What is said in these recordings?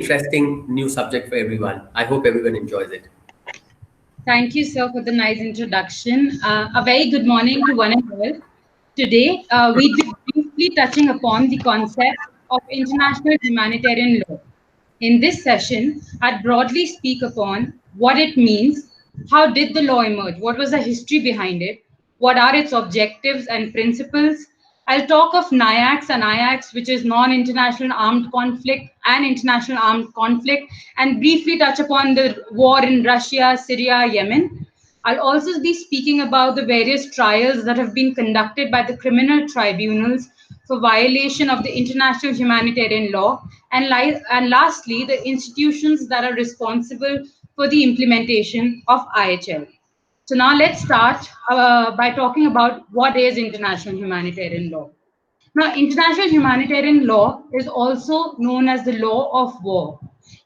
interesting new subject for everyone. I hope everyone enjoys it. Thank you, sir, for the nice introduction. A very good morning to one and all. Today, we'll be briefly touching upon the concept of international humanitarian law. In this session, I'd broadly speak upon what it means, how did the law emerge, what was the history behind it, what are its objectives and principles. I'll talk of NIACS and IACS, which is non-international armed conflict and international armed conflict, and briefly touch upon the war in Russia, Syria, Yemen. I'll also be speaking about the various trials that have been conducted by the criminal tribunals for violation of the international humanitarian law, and lastly, the institutions that are responsible for the implementation of IHL. So now let's start by talking about what is international humanitarian law. Now, international humanitarian law is also known as the law of war.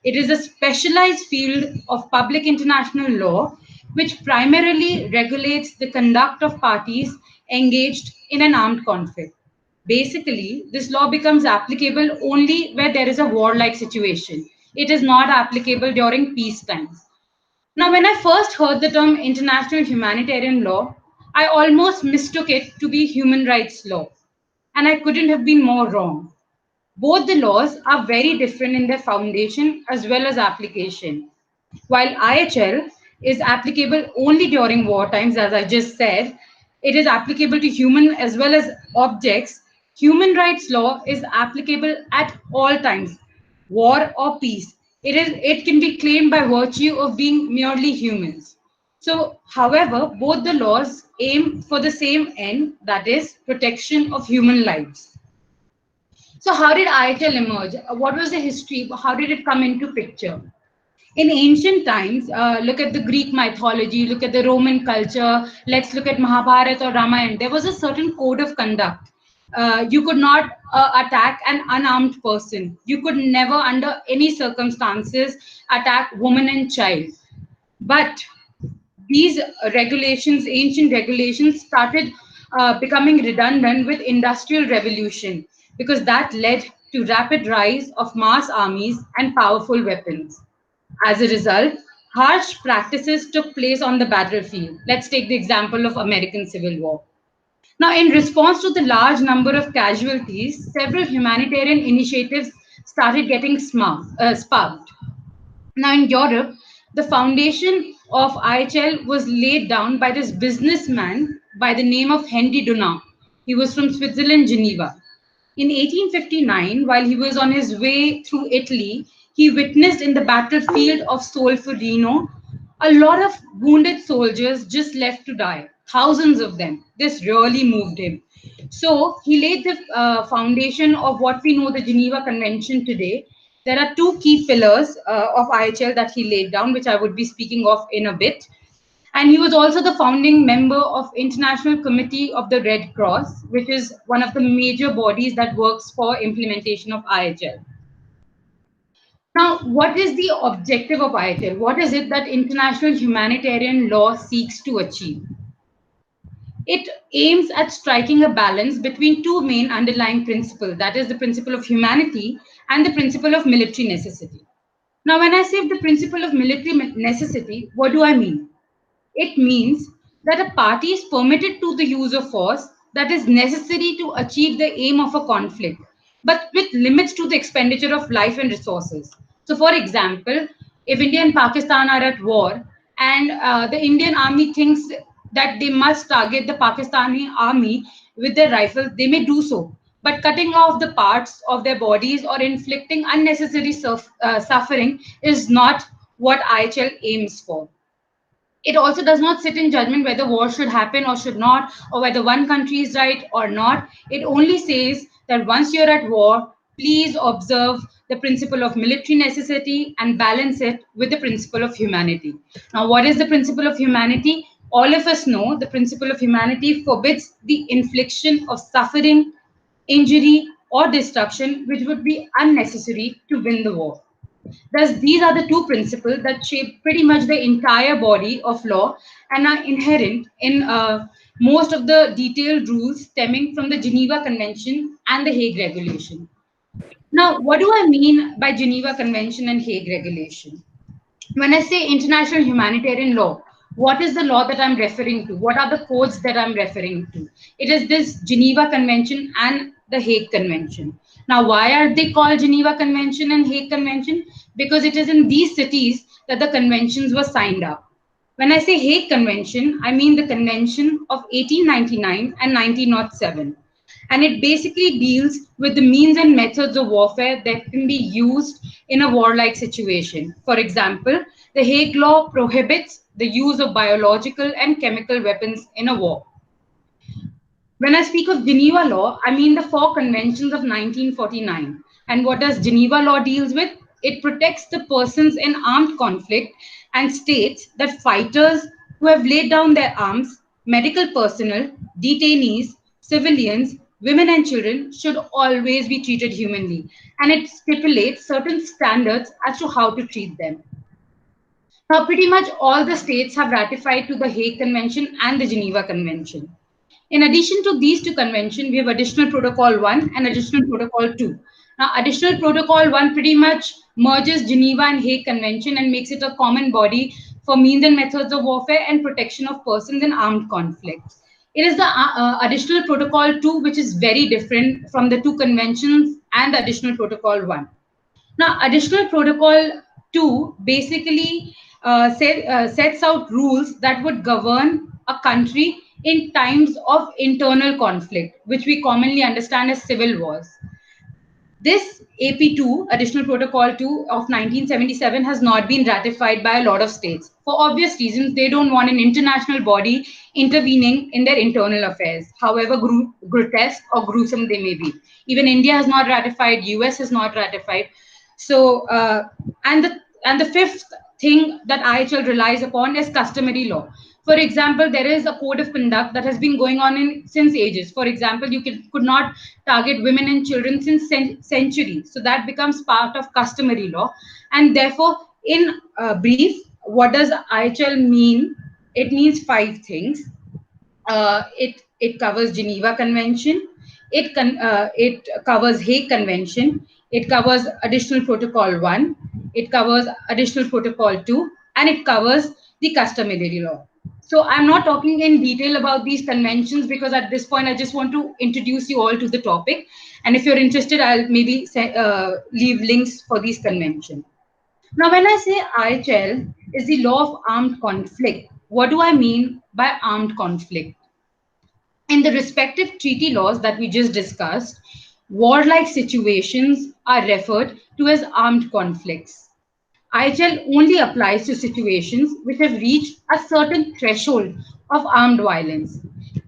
It is a specialized field of public international law which primarily regulates the conduct of parties engaged in an armed conflict. Basically, this law becomes applicable only where there is a warlike situation. It is not applicable during peace times. Now, when I first heard the term international humanitarian law, I almost mistook it to be human rights law, and I couldn't have been more wrong. Both the laws are very different in their foundation as well as application. While IHL is applicable only during war times, as I just said, it is applicable to human as well as objects. Human rights law is applicable at all times, war or peace. It can be claimed by virtue of being merely humans. So, however, both the laws aim for the same end, that is protection of human lives. So, how did IHL emerge? What was the history? How did it come into picture? In ancient times, look at the Greek mythology, look at the Roman culture, let's look at Mahabharata or Ramayana. There was a certain code of conduct. You could not attack an unarmed person. You could never, under any circumstances, attack woman and child. But these regulations, ancient regulations, started becoming redundant with industrial revolution because that led to rapid rise of mass armies and powerful weapons. As a result, harsh practices took place on the battlefield. Let's take the example of American Civil War. Now, in response to the large number of casualties, several humanitarian initiatives started getting sparked. Now, in Europe, the foundation of IHL was laid down by this businessman by the name of Henry Dunant. He was from Switzerland, Geneva. In 1859, while he was on his way through Italy, he witnessed in the battlefield of Solferino a lot of wounded soldiers just left to die, thousands of them. This really moved him. So he laid the foundation of what we know the Geneva Convention today. There are two key pillars of IHL that he laid down, which I would be speaking of in a bit. And he was also the founding member of International Committee of the Red Cross, which is one of the major bodies that works for implementation of IHL. Now, what is the objective of IHL? What is it that international humanitarian law seeks to achieve? It aims at striking a balance between two main underlying principles, that is the principle of humanity and the principle of military necessity. Now, when I say the principle of military necessity, what do I mean? It means that a party is permitted to the use of force that is necessary to achieve the aim of a conflict, but with limits to the expenditure of life and resources. So, for example, if India and Pakistan are at war and the Indian army thinks that they must target the Pakistani army with their rifles, they may do so. But cutting off the parts of their bodies or inflicting unnecessary suffering is not what IHL aims for. It also does not sit in judgment whether war should happen or should not, or whether one country is right or not. It only says that once you're at war, please observe the principle of military necessity and balance it with the principle of humanity. Now, what is the principle of humanity? All of us know the principle of humanity forbids the infliction of suffering, injury, or destruction which would be unnecessary to win the war. Thus, these are the two principles that shape pretty much the entire body of law and are inherent in most of the detailed rules stemming from the Geneva Convention and the Hague Regulation. Now, what do I mean by Geneva Convention and Hague Regulation? When I say international humanitarian law, what is the law that I'm referring to? What are the codes that I'm referring to? It is this Geneva Convention and the Hague Convention. Now, why are they called Geneva Convention and Hague Convention? Because it is in these cities that the conventions were signed up. When I say Hague Convention, I mean the Convention of 1899 and 1907. And it basically deals with the means and methods of warfare that can be used in a warlike situation. For example, the Hague Law prohibits the use of biological and chemical weapons in a war. When I speak of Geneva law, I mean the four conventions of 1949. And what does Geneva law deals with? It protects the persons in armed conflict and states that fighters who have laid down their arms, medical personnel, detainees, civilians, women and children should always be treated humanly. And it stipulates certain standards as to how to treat them. Now, pretty much all the states have ratified to the Hague Convention and the Geneva Convention. In addition to these two conventions, we have Additional Protocol 1 and Additional Protocol 2. Now, Additional Protocol 1 pretty much merges Geneva and Hague Convention and makes it a common body for means and methods of warfare and protection of persons in armed conflicts. It is the Additional Protocol 2 which is very different from the two conventions and the Additional Protocol 1. Now, Additional Protocol 2 basically sets out rules that would govern a country in times of internal conflict, which we commonly understand as civil wars. This AP2, Additional Protocol 2 of 1977, has not been ratified by a lot of states. For obvious reasons, they don't want an international body intervening in their internal affairs, however grotesque or gruesome they may be. Even India has not ratified, US has not ratified. So, and the fifth thing that IHL relies upon is customary law. For example, there is a code of conduct that has been going on since ages. For example, could not target women and children since centuries. So that becomes part of customary law. And therefore, in brief, what does IHL mean? It means five things. It covers Geneva Convention. It covers Hague Convention. It covers Additional Protocol 1. It covers Additional Protocol 2, and it covers the customary law. So I'm not talking in detail about these conventions because at this point I just want to introduce you all to the topic. And if you're interested, I'll maybe leave links for these conventions. Now, when I say IHL is the law of armed conflict, what do I mean by armed conflict? In the respective treaty laws that we just discussed, warlike situations are referred to as armed conflicts. IHL only applies to situations which have reached a certain threshold of armed violence.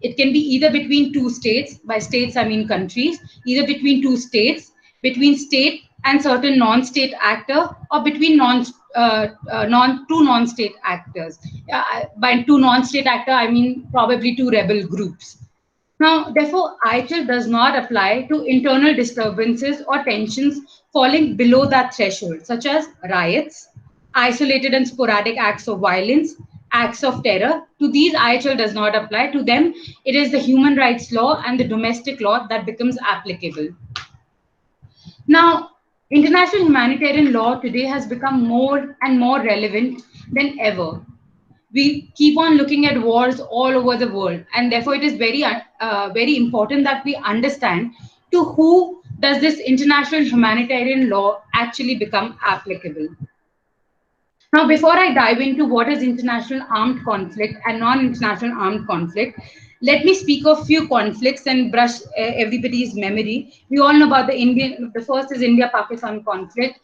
It can be either between two states, by states I mean countries, either between two states, between state and certain non-state actor, or between two non-state actors. By two non-state actor, I mean probably two rebel groups. Now, therefore, IHL does not apply to internal disturbances or tensions falling below that threshold, such as riots, isolated and sporadic acts of violence, acts of terror. To these, IHL does not apply. To them, it is the human rights law and the domestic law that becomes applicable. Now, international humanitarian law today has become more and more relevant than ever. We keep on looking at wars all over the world, and therefore it is very important that we understand to who does this international humanitarian law actually become applicable. Now, before I dive into what is international armed conflict and non-international armed conflict, let me speak of few conflicts and brush everybody's memory. We all know about the first is India-Pakistan conflict.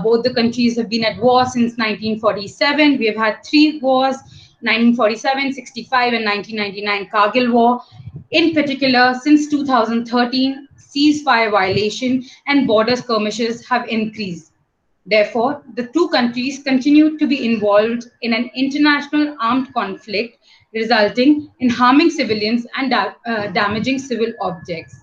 Both the countries have been at war since 1947. We have had three wars, 1947, 65, and 1999 Kargil War. In particular, since 2013, ceasefire violation and border skirmishes have increased. Therefore, the two countries continue to be involved in an international armed conflict, resulting in harming civilians and damaging civil objects.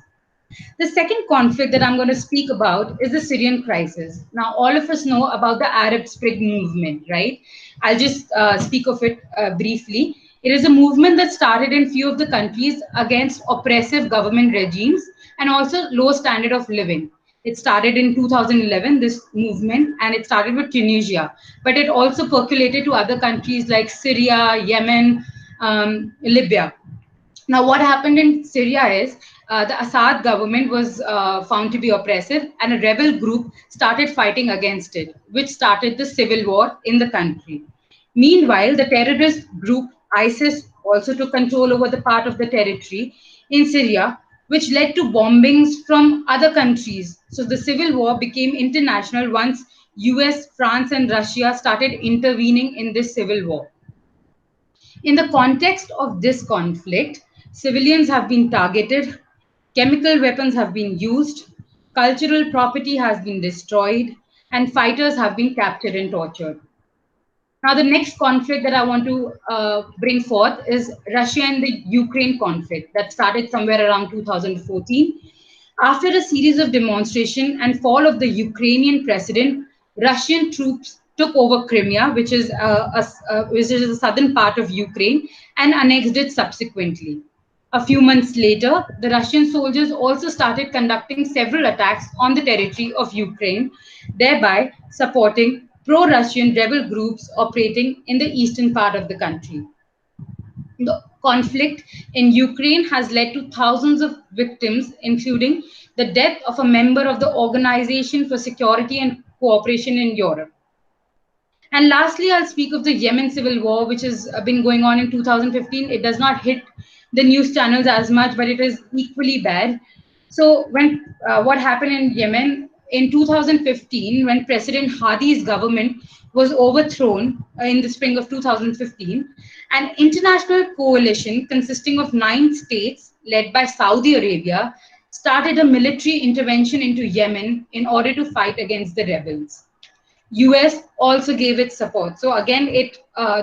The second conflict that I'm going to speak about is the Syrian crisis. Now, all of us know about the Arab Spring movement, right? I'll just speak of it briefly. It is a movement that started in few of the countries against oppressive government regimes and also low standard of living. It started in 2011, this movement, and it started with Tunisia, but it also percolated to other countries like Syria, Yemen, Libya. Now, what happened in Syria is the Assad government was found to be oppressive, and a rebel group started fighting against it, which started the civil war in the country. Meanwhile, the terrorist group ISIS also took control over the part of the territory in Syria, which led to bombings from other countries. So the civil war became international once US, France, and Russia started intervening in this civil war. In the context of this conflict, civilians have been targeted, chemical weapons have been used, cultural property has been destroyed, and fighters have been captured and tortured. Now, the next conflict that I want to bring forth is Russia and the Ukraine conflict that started somewhere around 2014. After a series of demonstration and fall of the Ukrainian president, Russian troops took over Crimea, which is the southern part of Ukraine, and annexed it subsequently. A few months later, the Russian soldiers also started conducting several attacks on the territory of Ukraine, thereby supporting pro Russian rebel groups operating in the eastern part of the country. The conflict in Ukraine has led to thousands of victims, including the death of a member of the Organization for Security and Cooperation in Europe. And lastly, I'll speak of the Yemen civil war, which has been going on in 2015. It does not hit the news channels as much, but it is equally bad. So, what happened in Yemen in 2015, when President Hadi's government was overthrown in the spring of 2015, an international coalition consisting of 9 states, led by Saudi Arabia, started a military intervention into Yemen in order to fight against the rebels. US also gave its support. So again, it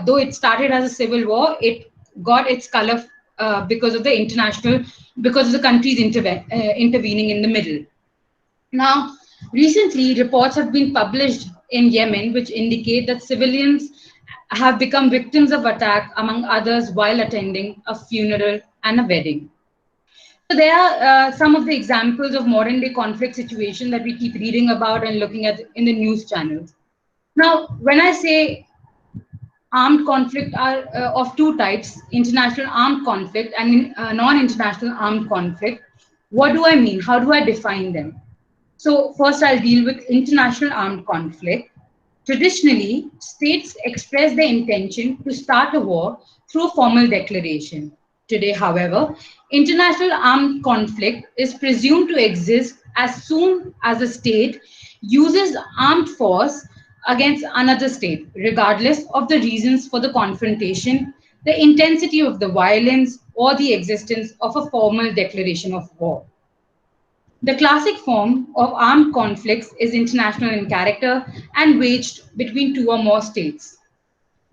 though it started as a civil war, it got its color because of the because of the countries intervening in the middle. Now, recently, reports have been published in Yemen which indicate that civilians have become victims of attack, among others, while attending a funeral and a wedding. So there are some of the examples of modern day conflict situation that we keep reading about and looking at in the news channels. Now, when I say armed conflict are of two types, international armed conflict and non-international armed conflict, what do I mean? How do I define them? So first I'll deal with international armed conflict. Traditionally, states express their intention to start a war through formal declaration. Today, however, international armed conflict is presumed to exist as soon as a state uses armed force against another state, regardless of the reasons for the confrontation, the intensity of the violence, or the existence of a formal declaration of war. The classic form of armed conflicts is international in character and waged between two or more states.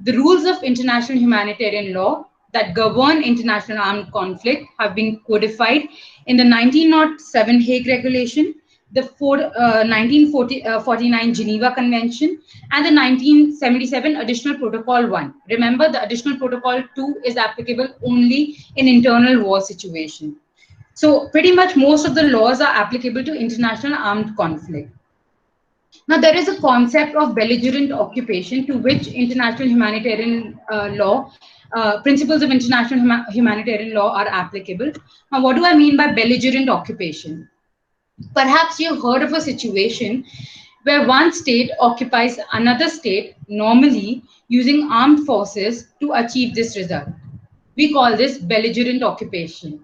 The rules of international humanitarian law that govern international armed conflict have been codified in the 1907 Hague Regulation, the 1949 Geneva Convention, and the 1977 Additional Protocol 1. Remember, the Additional Protocol 2 is applicable only in internal war situation. So pretty much most of the laws are applicable to international armed conflict. Now, there is a concept of belligerent occupation to which international humanitarian principles of international humanitarian law are applicable. Now, what do I mean by belligerent occupation? Perhaps you've heard of a situation where one state occupies another state, normally using armed forces to achieve this result. We call this belligerent occupation.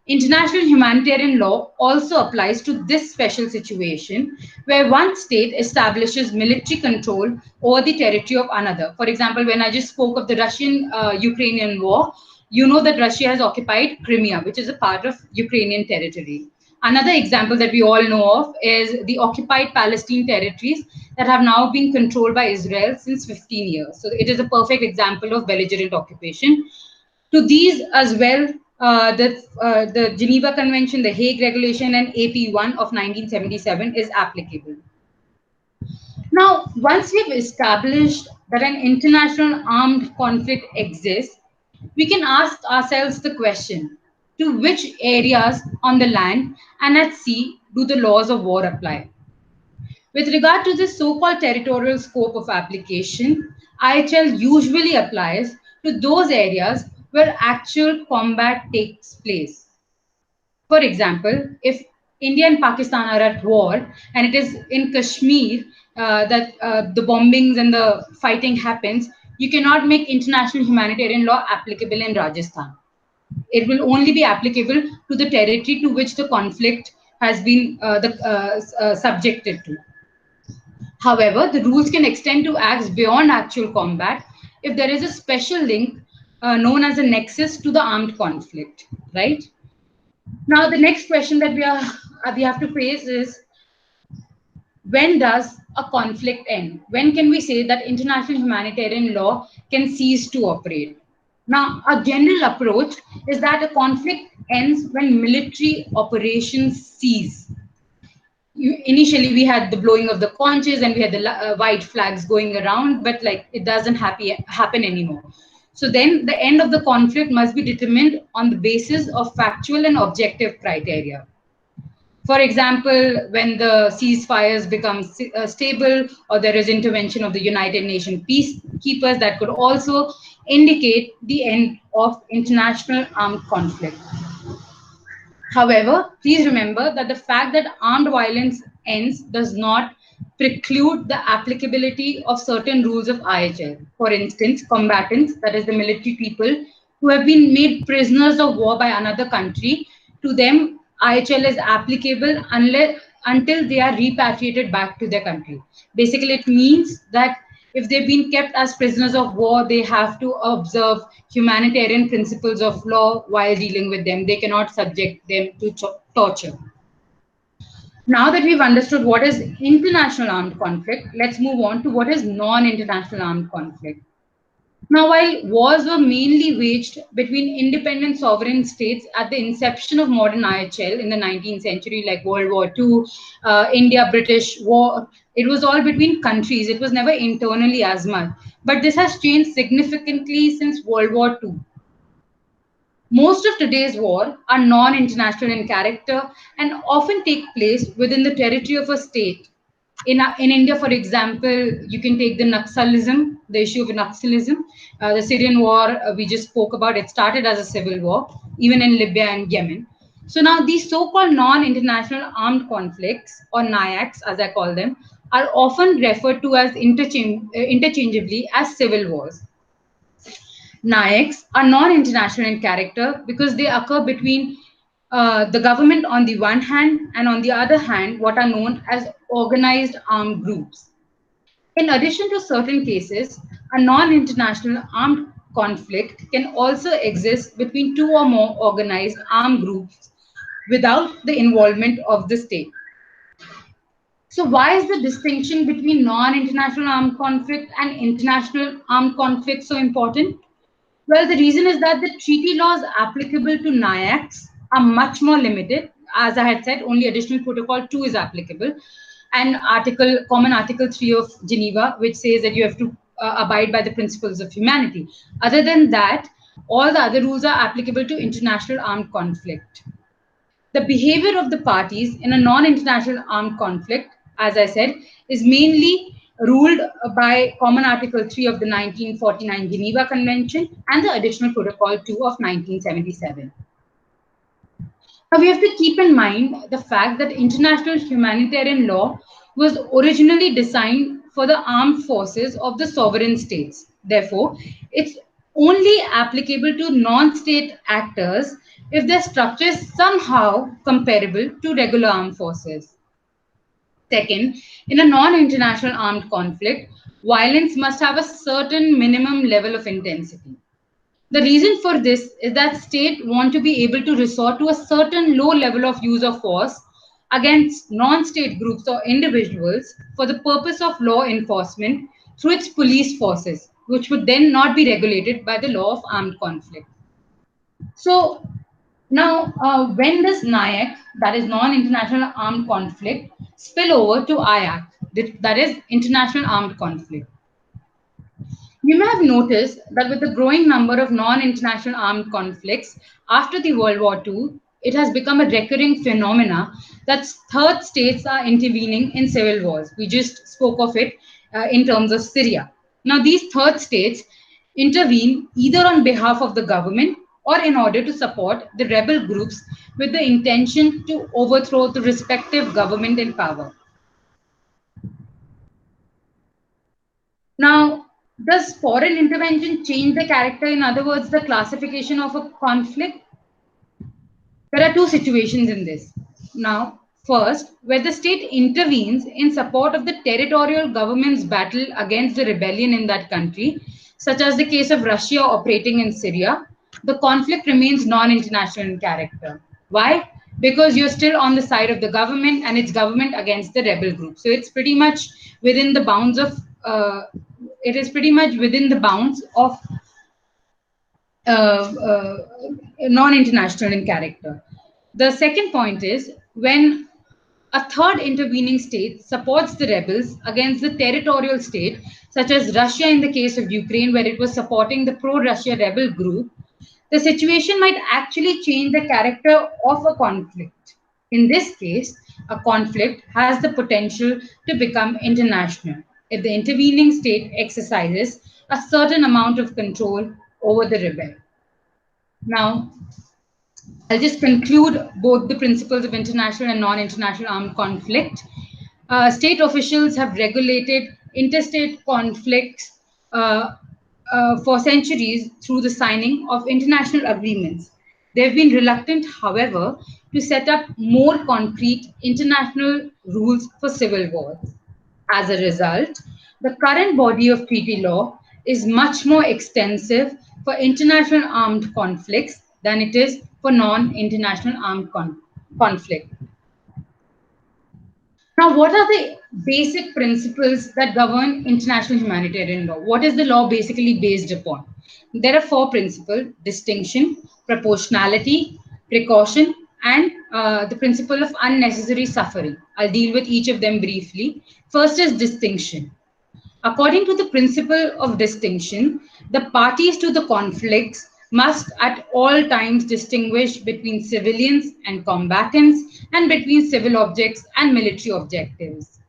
International humanitarian law also applies to this special situation where one state establishes military control over the territory of another. For example, when I just spoke of the Russian Ukrainian war, you know that Russia has occupied Crimea, which is a part of Ukrainian territory. Another example that we all know of is the occupied Palestine territories that have now been controlled by Israel since 15 years. So it is a perfect example of belligerent occupation. To these as well, the Geneva Convention, the Hague Regulation, and AP1 of 1977 is applicable. Now, once we've established that an international armed conflict exists, we can ask ourselves the question, to which areas on the land and at sea do the laws of war apply. With regard to the so-called territorial scope of application, IHL usually applies to those areas where actual combat takes place. For example, if India and Pakistan are at war and it is in Kashmir that the bombings and the fighting happens, you cannot make international humanitarian law applicable in Rajasthan. It will only be applicable to the territory to which the conflict has been subjected to. However, the rules can extend to acts beyond actual combat if there is a special link known as a nexus to the armed conflict, right? Now, the next question that we have to face is, when does a conflict end? When can we say that international humanitarian law can cease to operate? Now, a general approach is that a conflict ends when military operations cease. Initially we had the blowing of the conches and we had the white flags going around, but like it doesn't happen anymore. So then the end of the conflict must be determined on the basis of factual and objective criteria. For example, when the ceasefires become stable, or there is intervention of the United Nations peacekeepers, that could also indicate the end of international armed conflict. However, please remember that the fact that armed violence ends does not preclude the applicability of certain rules of IHL. For instance, combatants, that is the military people who have been made prisoners of war by another country, to them IHL is applicable until they are repatriated back to their country. Basically, it means that if they've been kept as prisoners of war, they have to observe humanitarian principles of law while dealing with them. They cannot subject them to torture. Now that we've understood what is international armed conflict, let's move on to what is non-international armed conflict. Now, while wars were mainly waged between independent sovereign states at the inception of modern IHL in the 19th century, like World War II, India-British War, it was all between countries. It was never internally as much. But this has changed significantly since World War II. Most of today's war are non-international in character and often take place within the territory of a state. In India, for example, you can take the Naxalism, the issue of Naxalism. The Syrian war we just spoke about, it started as a civil war, even in Libya and Yemen. So now these so-called non-international armed conflicts, or NIACs as I call them, are often referred to as interchangeably as civil wars. NIACs are non-international in character because they occur between the government on the one hand, and on the other hand, what are known as organized armed groups. In addition to certain cases, a non-international armed conflict can also exist between two or more organized armed groups without the involvement of the state. So why is the distinction between non-international armed conflict and international armed conflict so important? Well, the reason is that the treaty laws applicable to NIACs are much more limited. As I had said, only Additional Protocol 2 is applicable, and Common Article 3 of Geneva, which says that you have to abide by the principles of humanity. Other than that, all the other rules are applicable to international armed conflict. The behavior of the parties in a non-international armed conflict, as I said, is mainly ruled by Common Article 3 of the 1949 Geneva Convention and the Additional Protocol 2 of 1977. Now, we have to keep in mind the fact that international humanitarian law was originally designed for the armed forces of the sovereign states. Therefore, it's only applicable to non-state actors if their structure is somehow comparable to regular armed forces. Second, in a non-international armed conflict, violence must have a certain minimum level of intensity. The reason for this is that states want to be able to resort to a certain low level of use of force against non-state groups or individuals for the purpose of law enforcement through its police forces, which would then not be regulated by the law of armed conflict. So now, when does NIAC, that is non-international armed conflict, spill over to IAC, that is international armed conflict? You may have noticed that with the growing number of non-international armed conflicts after the World War II, it has become a recurring phenomena that third states are intervening in civil wars. We just spoke of it in terms of Syria. Now, these third states intervene either on behalf of the government or in order to support the rebel groups with the intention to overthrow the respective government in power. Now, does foreign intervention change the character? In other words, the classification of a conflict? There are two situations in this. Now, first, where the state intervenes in support of the territorial government's battle against the rebellion in that country, such as the case of Russia operating in Syria, the conflict remains non international in character. Why? Because you're still on the side of the government and it's government against the rebel group. So it's pretty much within the bounds of it is pretty much within the bounds of uh, uh, non-international in character. The second point is when a third intervening state supports the rebels against the territorial state, such as Russia in the case of Ukraine, where it was supporting the pro-Russia rebel group, the situation might actually change the character of a conflict. In this case, a conflict has the potential to become international if the intervening state exercises a certain amount of control over the rebel. Now, I'll just conclude both the principles of international and non international armed conflict. State officials have regulated interstate conflicts for centuries through the signing of international agreements. They've been reluctant, however, to set up more concrete international rules for civil wars. As a result, the current body of treaty law is much more extensive for international armed conflicts than it is for non international armed conflict. Now, what are the basic principles that govern international humanitarian law? What is the law basically based upon? There are four principles: distinction, proportionality, precaution, and the principle of unnecessary suffering. I'll deal with each of them briefly. First is distinction. According to the principle of distinction, the parties to the conflicts must at all times distinguish between civilians and combatants and between civil objects and military objectives.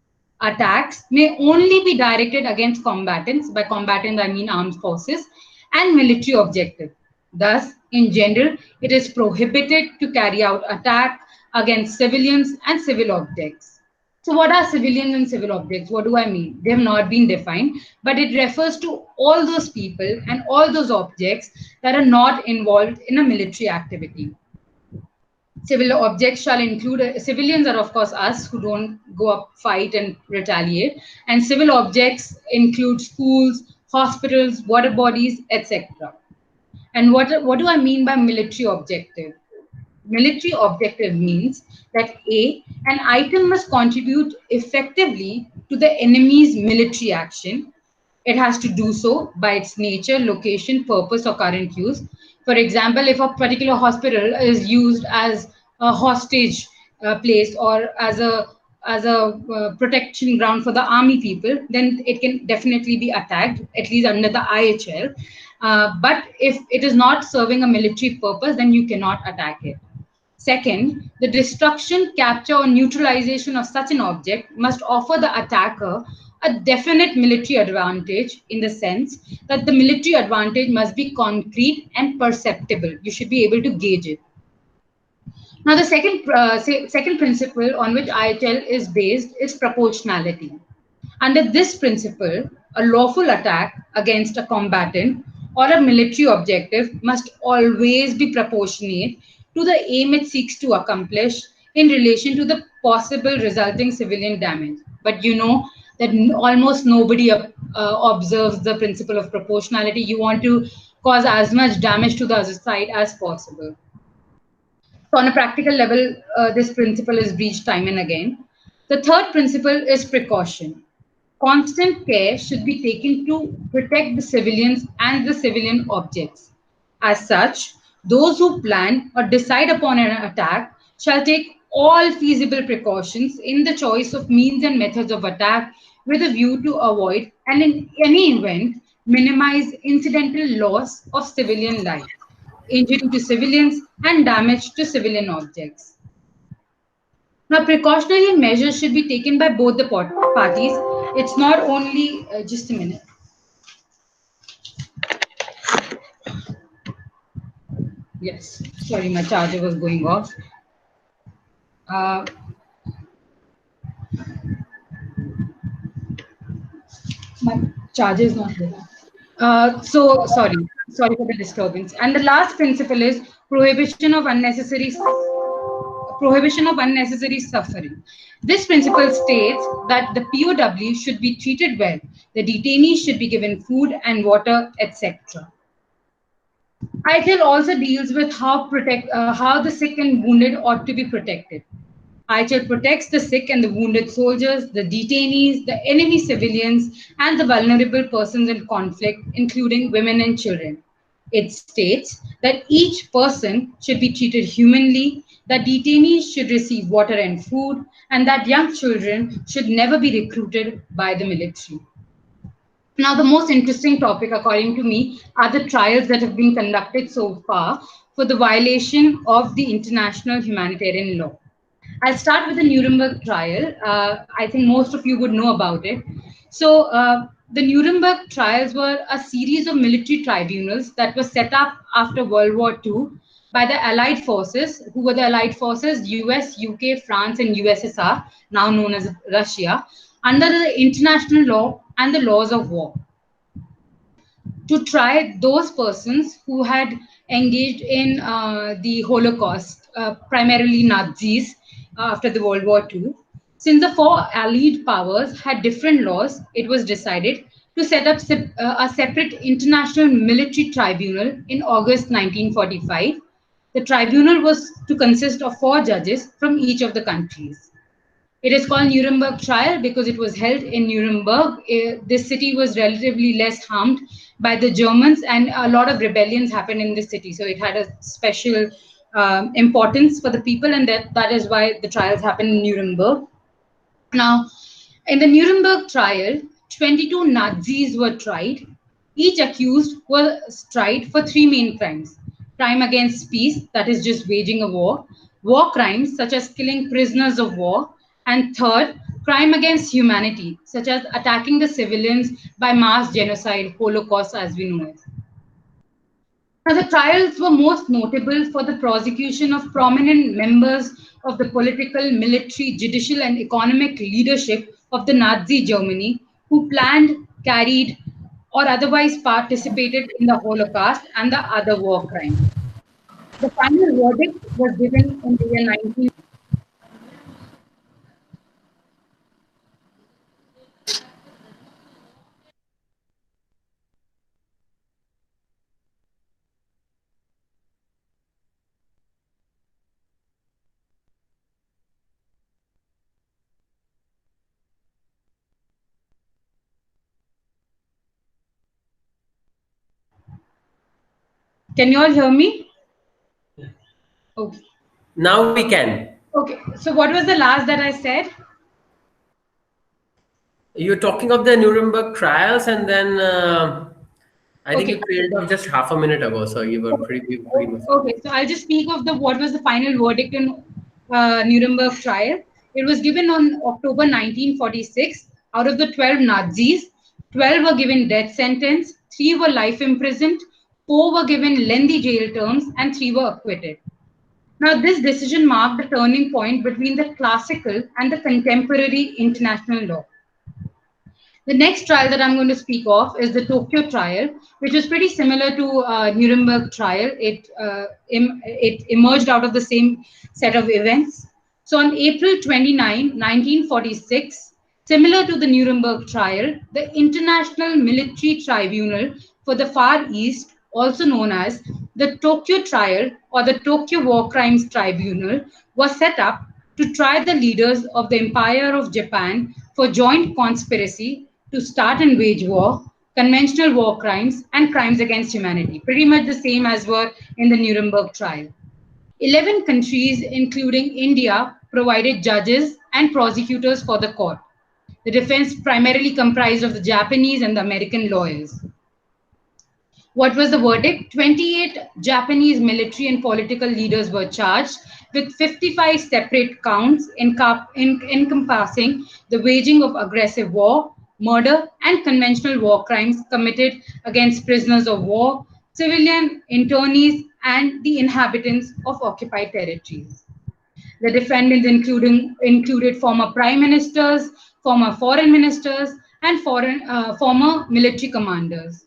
Attacks may only be directed against combatants, by combatants I mean armed forces, and military objectives. Thus, in general, it is prohibited to carry out attack against civilians and civil objects. So, what are civilians and civil objects? What do I mean? They have not been defined, but it refers to all those people and all those objects that are not involved in a military activity. Civil objects shall include civilians are of course us who don't go up fight and retaliate, and civil objects include schools, hospitals, water bodies, etc. And what do I mean by military objective? Military objective means that an item must contribute effectively to the enemy's military action. It has to do so by its nature, location, purpose, or current use. For example, if a particular hospital is used as a hostage place or as a protection ground for the army people, then it can definitely be attacked, at least under the IHL. But if it is not serving a military purpose, then you cannot attack it. Second, the destruction, capture, or neutralization of such an object must offer the attacker a definite military advantage in the sense that the military advantage must be concrete and perceptible. You should be able to gauge it. Now, the second principle on which IHL is based is proportionality. Under this principle, a lawful attack against a combatant or a military objective must always be proportionate to the aim it seeks to accomplish in relation to the possible resulting civilian damage. But you know that almost nobody observes the principle of proportionality. You want to cause as much damage to the other side as possible. So, on a practical level, this principle is breached time and again. The third principle is precaution. Constant care should be taken to protect the civilians and the civilian objects. As such, those who plan or decide upon an attack shall take all feasible precautions in the choice of means and methods of attack with a view to avoid, and in any event, minimize incidental loss of civilian life, injury to civilians, and damage to civilian objects. Now, precautionary measures should be taken by both the parties. It's not only, just a minute. Yes, sorry, my charger was going off. Uh, my charger is not there. Sorry for the disturbance. And the last principle is prohibition of unnecessary suffering. This principle states that the POW should be treated well, the detainees should be given food and water, etc. ITIL also deals with how the sick and wounded ought to be protected. ITIL protects the sick and the wounded soldiers, the detainees, the enemy civilians, and the vulnerable persons in conflict, including women and children. It states that each person should be treated humanly, that detainees should receive water and food, and that young children should never be recruited by the military. Now, the most interesting topic, according to me, are the trials that have been conducted so far for the violation of the international humanitarian law. I'll start with the Nuremberg trial. I think most of you would know about it. The Nuremberg trials were a series of military tribunals that were set up after World War II by the Allied forces, who were the Allied forces US, UK, France, and USSR, now known as Russia, under the international law and the laws of war to try those persons who had engaged in the Holocaust, primarily Nazis, after the World War II. Since the four allied powers had different laws, it was decided to set up a separate international military tribunal in August 1945. The tribunal was to consist of four judges from each of the countries. It is called Nuremberg trial because it was held in Nuremberg. This city was relatively less harmed by the Germans, and a lot of rebellions happened in this city. So it had a special importance for the people, and that is why the trials happened in Nuremberg. Now, in the Nuremberg trial, 22 Nazis were tried. Each accused was tried for three main crimes: crime against peace, that is just waging a war crimes, such as killing prisoners of war, and third, crime against humanity, such as attacking the civilians by mass genocide, Holocaust as we know it. Now, the trials were most notable for the prosecution of prominent members of the political, military, judicial, and economic leadership of the Nazi Germany who planned, carried, or otherwise participated in the Holocaust and the other war crimes. The final verdict was given in the year 19. Can you all hear me? Okay. Now we can. Okay. So, what was the last that I said? You're talking of the Nuremberg trials, and then I think Okay. you trailed off just half a minute ago. So you were pretty much. Okay, so I'll just speak of the what was the final verdict in Nuremberg trial. It was given on October 1946. Out of the 12 Nazis, 12 were given death sentence, 3 were life imprisoned, 4 were given lengthy jail terms, and 3 were acquitted. Now, this decision marked a turning point between the classical and the contemporary international law. The next trial that I'm going to speak of is the Tokyo trial, which was pretty similar to Nuremberg trial. It emerged out of the same set of events. So on April 29, 1946, similar to the Nuremberg trial, the International Military Tribunal for the Far East, also known as the Tokyo trial or the Tokyo War Crimes Tribunal, was set up to try the leaders of the Empire of Japan for joint conspiracy to start and wage war, conventional war crimes, and crimes against humanity. Pretty much the same as were in the Nuremberg trial. 11 countries, including India, provided judges and prosecutors for the court. The defense primarily comprised of the Japanese and the American lawyers. What was the verdict? 28 Japanese military and political leaders were charged with 55 separate counts encompassing the waging of aggressive war, murder, and conventional war crimes committed against prisoners of war, civilian internees, and the inhabitants of occupied territories. The defendants included former prime ministers, former foreign ministers, and former military commanders.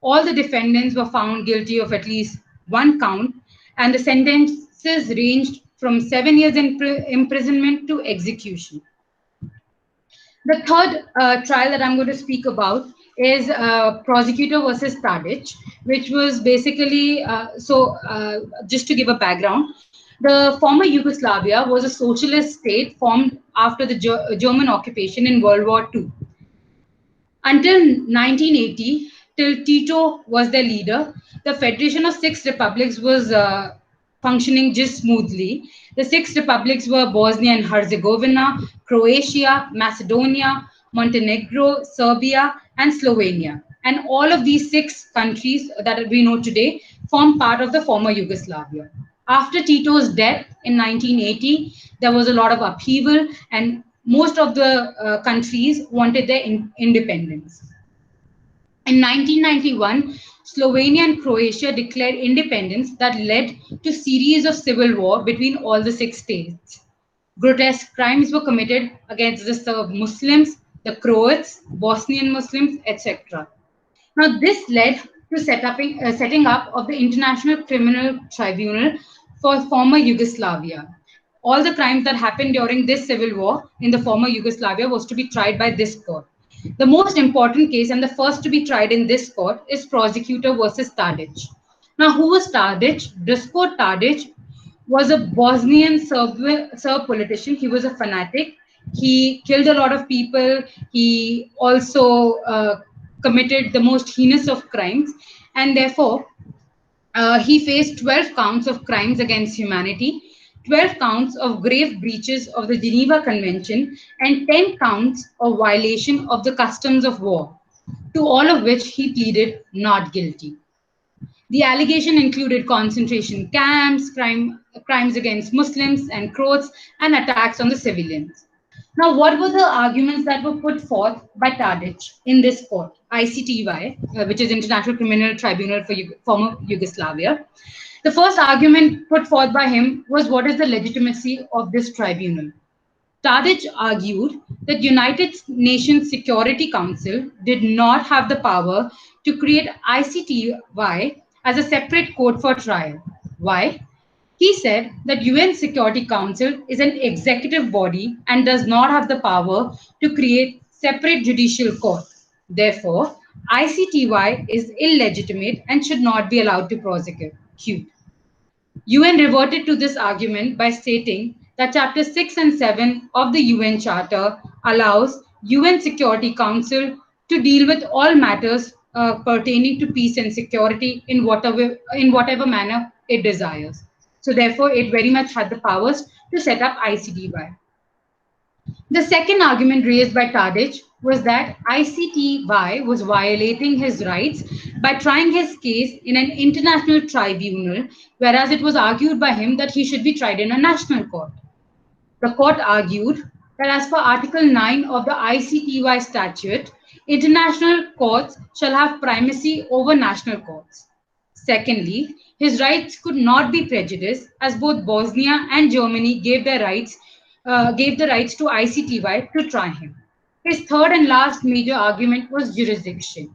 All the defendants were found guilty of at least one count, and the sentences ranged from 7 years imprisonment to execution. The third trial that I'm going to speak about is prosecutor versus Tadic, which was basically just to give a background, the former Yugoslavia was a socialist state formed after the German occupation in World War II. Until 1980, till Tito was their leader, the Federation of Six Republics was functioning just smoothly. The six republics were Bosnia and Herzegovina, Croatia, Macedonia, Montenegro, Serbia, and Slovenia. And all of these six countries that we know today form part of the former Yugoslavia. After Tito's death in 1980, there was a lot of upheaval, and most of the countries wanted their independence. In 1991, Slovenia and Croatia declared independence that led to a series of civil war between all the six states. Grotesque crimes were committed against the Serb Muslims, the Croats, Bosnian Muslims, etc. Now, this led to setting up of the International Criminal Tribunal for former Yugoslavia. All the crimes that happened during this civil war in the former Yugoslavia was to be tried by this court. The most important case and the first to be tried in this court is prosecutor versus Tadic. Now, who was Tadic? Dusko Tadic was a Bosnian Serb politician. He was a fanatic. He killed a lot of people. He also committed the most heinous of crimes, and therefore he faced 12 counts of crimes against humanity, 12 counts of grave breaches of the Geneva Convention, and 10 counts of violation of the customs of war, to all of which he pleaded not guilty. The allegation included concentration camps, crimes against Muslims and Croats, and attacks on the civilians. Now, what were the arguments that were put forth by Tadic in this court, ICTY, which is International Criminal Tribunal for former Yugoslavia? The first argument put forth by him was, what is the legitimacy of this tribunal? Tadic argued that United Nations Security Council did not have the power to create ICTY as a separate court for trial. Why? He said that UN Security Council is an executive body and does not have the power to create separate judicial court. Therefore, ICTY is illegitimate and should not be allowed to prosecute. UN reverted to this argument by stating that Chapter 6 and 7 of the UN Charter allows UN Security Council to deal with all matters pertaining to peace and security in whatever manner it desires. So therefore, it very much had the powers to set up ICTY. The second argument raised by Tadic was that ICTY was violating his rights by trying his case in an international tribunal, whereas it was argued by him that he should be tried in a national court. The court argued that as per Article 9 of the ICTY statute, international courts shall have primacy over national courts. Secondly, his rights could not be prejudiced as both Bosnia and Germany gave the rights to ICTY to try him. His third and last major argument was jurisdiction.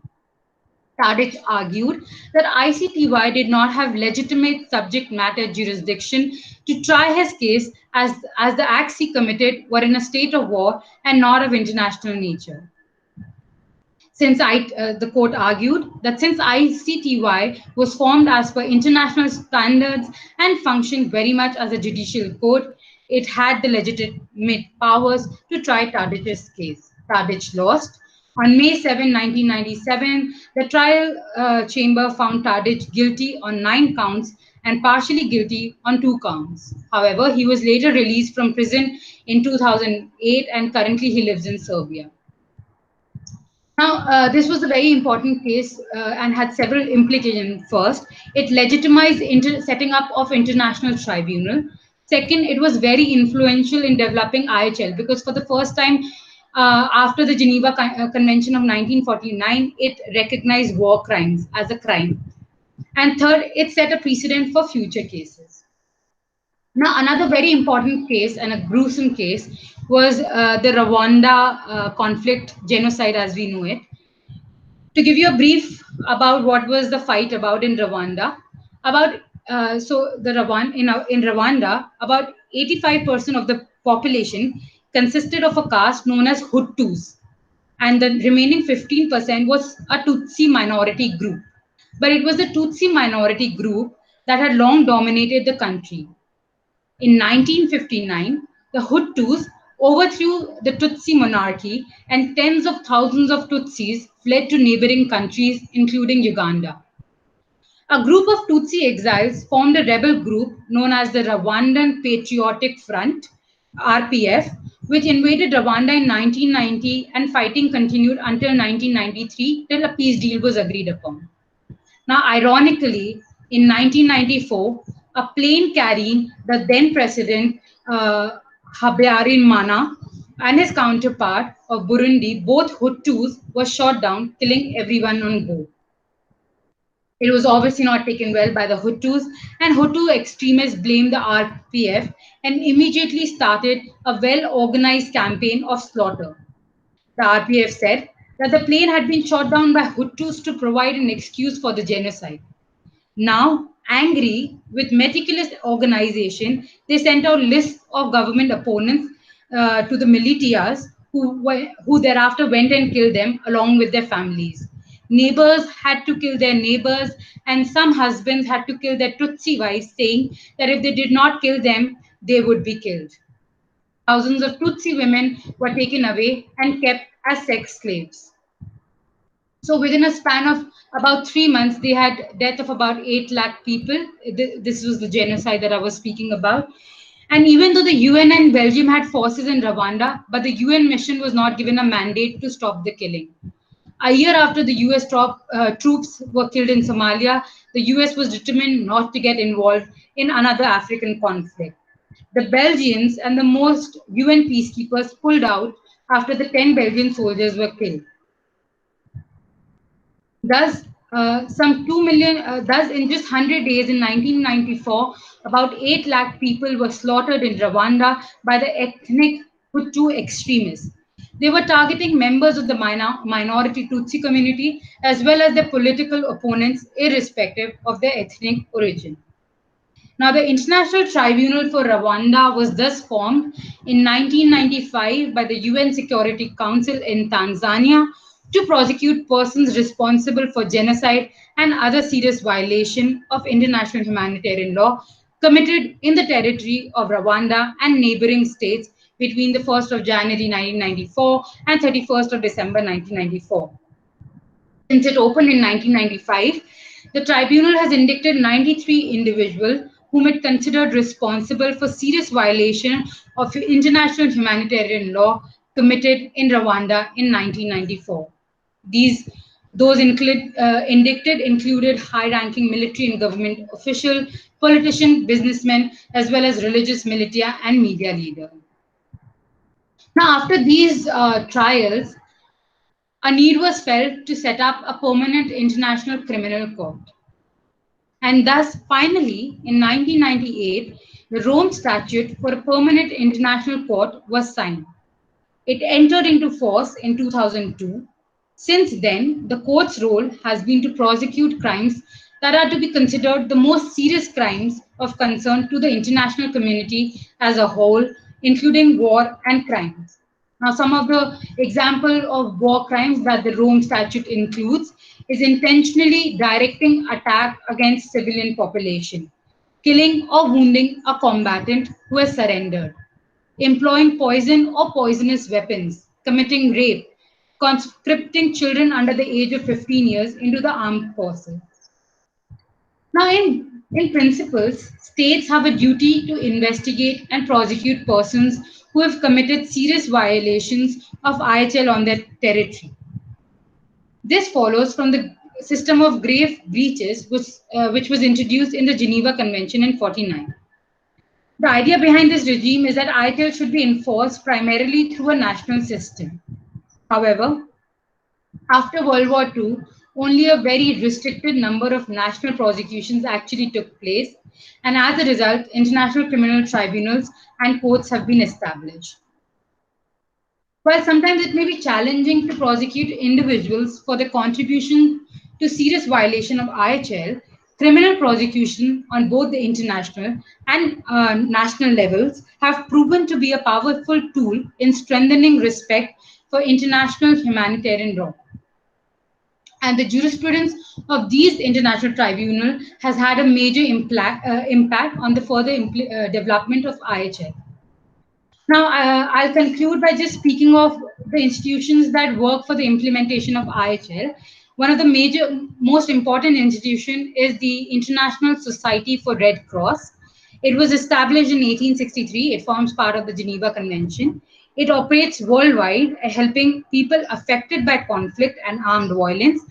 Tadic argued that ICTY did not have legitimate subject matter jurisdiction to try his case as the acts he committed were in a state of war and not of international nature. The court argued that since ICTY was formed as per international standards and functioned very much as a judicial court, it had the legitimate powers to try Tadic's case. Tadic lost. On May 7, 1997, the trial chamber found Tadic guilty on 9 counts and partially guilty on 2 counts. However, he was later released from prison in 2008 and currently he lives in Serbia. Now, this was a very important case and had several implications. First, it legitimized setting up of international tribunal. Second, it was very influential in developing IHL because for the first time after the Geneva Convention of 1949, it recognized war crimes as a crime. And third, it set a precedent for future cases. Now, another very important case and a gruesome case was the Rwanda conflict, genocide as we know it. To give you a brief about what was the fight about in Rwanda, about so the in Rwanda, about 85% of the population consisted of a caste known as Hutus, and the remaining 15% was a Tutsi minority group. But it was the Tutsi minority group that had long dominated the country. In 1959, the Hutus overthrew the Tutsi monarchy and tens of thousands of Tutsis fled to neighboring countries, including Uganda. A group of Tutsi exiles formed a rebel group known as the Rwandan Patriotic Front, RPF, which invaded Rwanda in 1990 and fighting continued until 1993 till a peace deal was agreed upon. Now, ironically, in 1994, a plane carrying the then president Habyarimana and his counterpart of Burundi, both Hutus, was shot down, killing everyone on board. It was obviously not taken well by the Hutus, and Hutu extremists blamed the RPF and immediately started a well organized campaign of slaughter. The RPF said that the plane had been shot down by Hutus to provide an excuse for the genocide. Now, angry with meticulous organization, they sent out lists of government opponents to the militias who thereafter went and killed them along with their families. Neighbors had to kill their neighbors, and some husbands had to kill their Tutsi wives, saying that if they did not kill them, they would be killed. Thousands of Tutsi women were taken away and kept as sex slaves. So within a span of about 3 months, they had death of about 8 lakh people. This was the genocide that I was speaking about. And even though the UN and Belgium had forces in Rwanda, but the UN mission was not given a mandate to stop the killing. A year after the US troops were killed in Somalia, the US was determined not to get involved in another African conflict. The Belgians and the most UN peacekeepers pulled out after the 10 Belgian soldiers were killed. Thus, some 2 million, thus in just 100 days in 1994, about 8 lakh people were slaughtered in Rwanda by the ethnic Hutu extremists. They were targeting members of the minority Tutsi community as well as their political opponents, irrespective of their ethnic origin. Now, the International Tribunal for Rwanda was thus formed in 1995 by the UN Security Council in Tanzania to prosecute persons responsible for genocide and other serious violation of international humanitarian law committed in the territory of Rwanda and neighboring states between the 1st of January 1994 and 31st of December 1994. Since it opened in 1995, the tribunal has indicted 93 individuals whom it considered responsible for serious violation of international humanitarian law committed in Rwanda in 1994. These those indicted included high-ranking military and government official, politician, businessmen, as well as religious militia and media leaders. Now, after these trials, a need was felt to set up a permanent international criminal court. And thus, finally, in 1998, the Rome Statute for a permanent international court was signed. It entered into force in 2002. Since then, the court's role has been to prosecute crimes that are to be considered the most serious crimes of concern to the international community as a whole, including war and crimes. Now, some of the example of war crimes that the Rome Statute includes is intentionally directing attack against civilian population, killing or wounding a combatant who has surrendered, employing poison or poisonous weapons, committing rape, conscripting children under the age of 15 years into the armed forces. Now, in principles, states have a duty to investigate and prosecute persons who have committed serious violations of IHL on their territory. This follows from the system of grave breaches, which was introduced in the Geneva Convention in 49. The idea behind this regime is that ITIL should be enforced primarily through a national system. However, after World War II, only a very restricted number of national prosecutions actually took place, and as a result, international criminal tribunals and courts have been established. While sometimes it may be challenging to prosecute individuals for their contribution to serious violation of IHL, criminal prosecution on both the international and national levels have proven to be a powerful tool in strengthening respect for international humanitarian law. And the jurisprudence of these international tribunals has had a major impact on the further development of IHL. Now, I'll conclude by just speaking of the institutions that work for the implementation of IHL. One of the most important institution is the International Society for Red Cross. It was established in 1863. It forms part of the Geneva Convention. It operates worldwide, helping people affected by conflict and armed violence,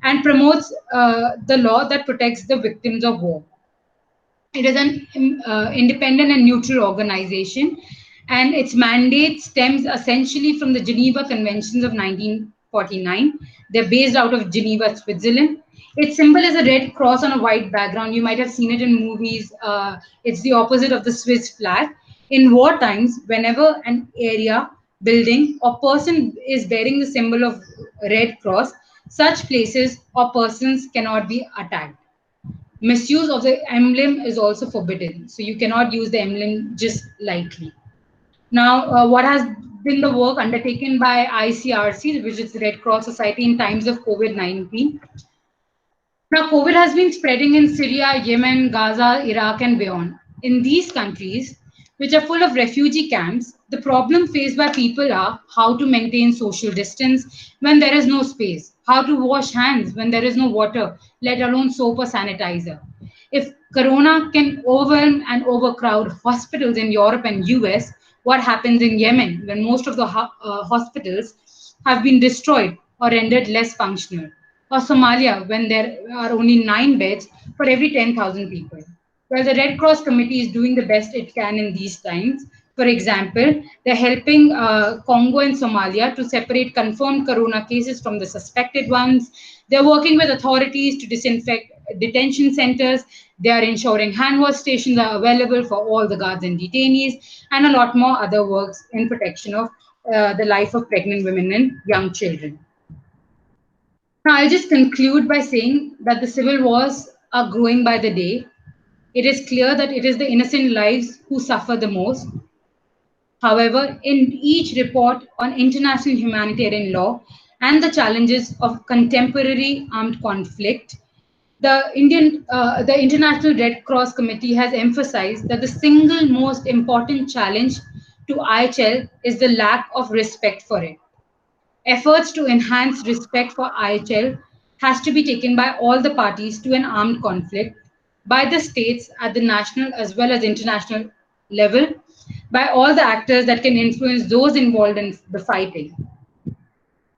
and promotes the law that protects the victims of war. It is an independent and neutral organization, and its mandate stems essentially from the Geneva Conventions of 1949. They're based out of Geneva, Switzerland. Its symbol is a red cross on a white background. You might have seen it in movies. It's the opposite of the Swiss flag. In war times, whenever an area, building, or person is bearing the symbol of red cross, such places or persons cannot be attacked. Misuse of the emblem is also forbidden. So you cannot use the emblem just lightly. Now, what has been the work undertaken by ICRC, which is the Red Cross Society, in times of COVID-19? Now, COVID has been spreading in Syria, Yemen, Gaza, Iraq, and beyond. In these countries, which are full of refugee camps, the problem faced by people are how to maintain social distance when there is no space, how to wash hands when there is no water, let alone soap or sanitizer. If corona can overwhelm and overcrowd hospitals in Europe and US, what happens in Yemen when most of the hospitals have been destroyed or rendered less functional? Or Somalia when there are only 9 beds for every 10,000 people? Well, the Red Cross Committee is doing the best it can in these times. For example, they're helping Congo and Somalia to separate confirmed corona cases from the suspected ones. They're working with authorities to disinfect detention centers. They are ensuring hand wash stations are available for all the guards and detainees, and a lot more other works in protection of the life of pregnant women and young children. Now, I'll just conclude by saying that the civil wars are growing by the day. It is clear that it is the innocent lives who suffer the most. However, in each report on international humanitarian law and the challenges of contemporary armed conflict, the International Red Cross Committee has emphasized that the single most important challenge to IHL is the lack of respect for it. Efforts to enhance respect for IHL has to be taken by all the parties to an armed conflict, by the states at the national as well as international level, by all the actors that can influence those involved in the fighting.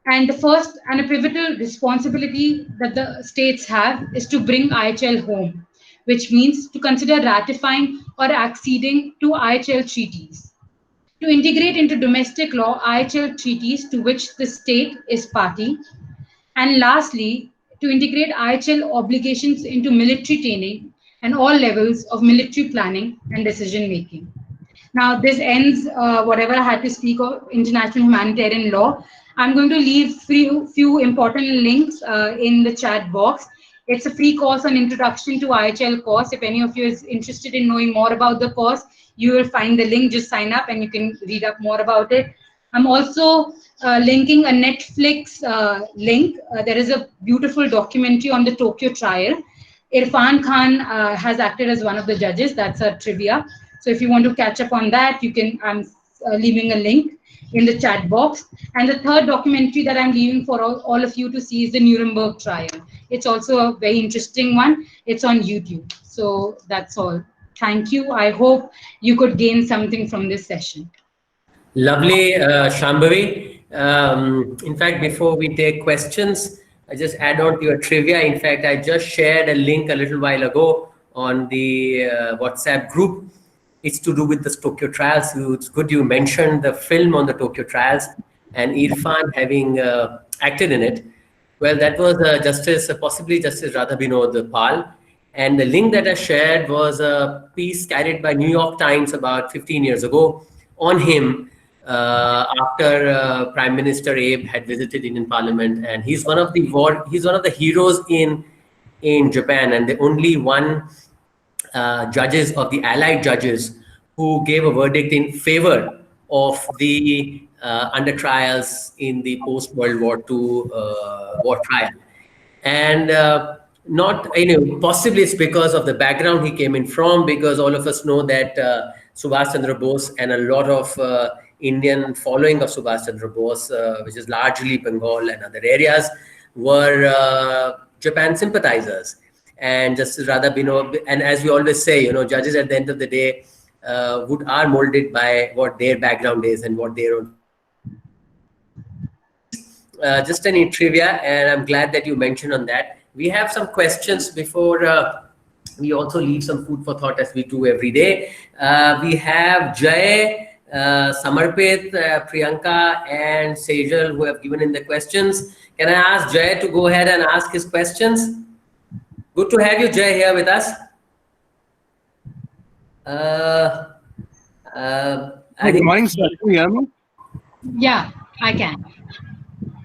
And the first and a pivotal responsibility that the states have is to bring IHL home, which means to consider ratifying or acceding to IHL treaties, to integrate into domestic law IHL treaties to which the state is party, and lastly, to integrate IHL obligations into military training and all levels of military planning and decision making. Now, this ends whatever I had to speak of international humanitarian law. I'm going to leave few important links in the chat box. It's a free course on Introduction to IHL course. If any of you is interested in knowing more about the course, you will find the link. Just sign up and you can read up more about it. I'm also linking a Netflix link. There is a beautiful documentary on the Tokyo trial. Irfan Khan has acted as one of the judges. That's a trivia. So if you want to catch up on that, you can. I'm leaving a link in the chat box. And the third documentary that I'm leaving for all of you to see is the Nuremberg trial. It's also a very interesting one. It's on YouTube. So that's all. Thank you. I hope you could gain something from this session. Lovely, Shaambhavi. In fact, before we take questions, I just add on to your trivia. In fact, I just shared a link a little while ago on the WhatsApp group. It's to do with the Tokyo trials. It's good you mentioned the film on the Tokyo trials and Irfan having acted in it. Well, that was possibly Justice Radha Binod Pal. And the link that I shared was a piece carried by New York Times about 15 years ago on him after Prime Minister Abe had visited Indian Parliament, and he's one of the heroes in Japan, and the only one judges of the Allied judges who gave a verdict in favor of the under trials in the post World War II war trial. And not, possibly it's because of the background he came in from, because all of us know that Subhash Chandra Bose and a lot of Indian following of Subhash Chandra Bose, which is largely Bengal and other areas, were Japan sympathizers. And Justice Radha Bino, and as we always say, judges at the end of the day are molded by what their background is and what their own feelings are. So that's just an trivia, and I'm glad that you mentioned on that. We have some questions before we also leave some food for thought as we do every day. We have Jay, Samarpit, Priyanka, and Sejal who have given in the questions. Can I ask Jay to go ahead and ask his questions? Good to have you, Jay, here with us. Good morning, sir. Can you hear me? Yeah, I can.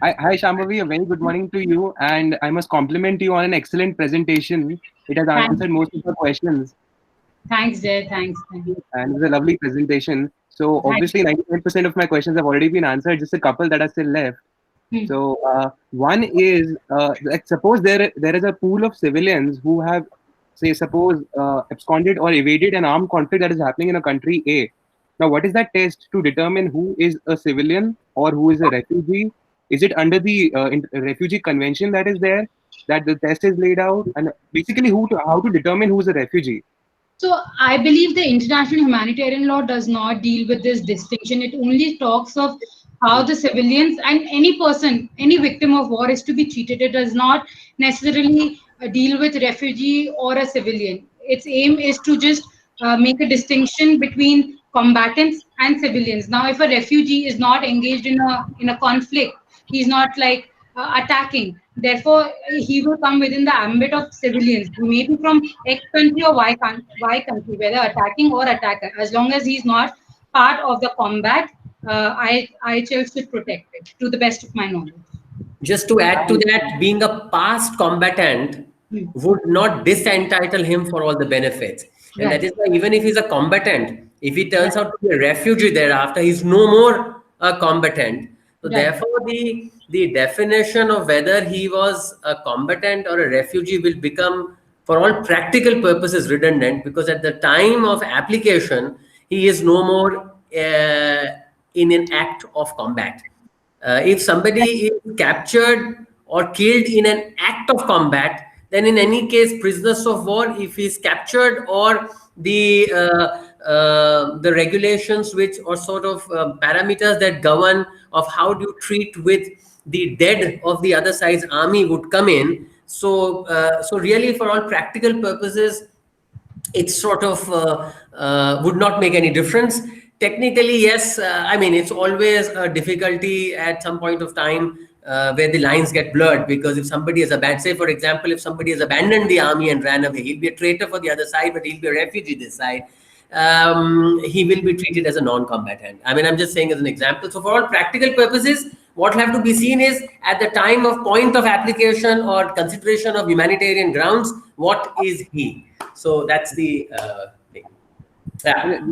Hi, Shaambhavi. A very good morning to you. And I must compliment you on an excellent presentation. It has answered most of the questions. Thanks, Jay. Thanks. And it was a lovely presentation. So obviously, 99% of my questions have already been answered. Just a couple that are still left. So one is, like, suppose there is a pool of civilians who have, say, absconded or evaded an armed conflict that is happening in a country A. Now, what is that test to determine who is a civilian or who is a refugee? Is it under the refugee convention that is there that the test is laid out? And basically, how to determine who is a refugee? So I believe the international humanitarian law does not deal with this distinction. It only talks of how the civilians and any person, any victim of war is to be treated. It does not necessarily deal with refugee or a civilian. Its aim is to just make a distinction between combatants and civilians. Now, if a refugee is not engaged in a conflict, he's not like attacking. Therefore, he will come within the ambit of civilians. He may be from X country or Y country, whether attacking or attacker. As long as he's not part of the combat, IHL should protect it to the best of my knowledge. Just to add to that, being a past combatant would not disentitle him for all the benefits. And that is why even if he's a combatant, if he turns out to be a refugee thereafter, he's no more a combatant. So therefore, the definition of whether he was a combatant or a refugee will become, for all practical purposes, redundant, because at the time of application, he is no more in an act of combat. If somebody is captured or killed in an act of combat, then in any case, prisoners of war, if he's captured, or the regulations which or sort of parameters that govern of how do you treat with the dead of the other side's army would come in. So really, for all practical purposes, it sort of would not make any difference. Technically, yes. I mean, it's always a difficulty at some point of time where the lines get blurred, because if somebody has say, for example, if somebody has abandoned the army and ran away, he'll be a traitor for the other side, but he'll be a refugee this side. He will be treated as a non-combatant. I mean, I'm just saying as an example. So for all practical purposes, what will have to be seen is at the time of point of application or consideration of humanitarian grounds, what is he? So that's the thing. Yeah.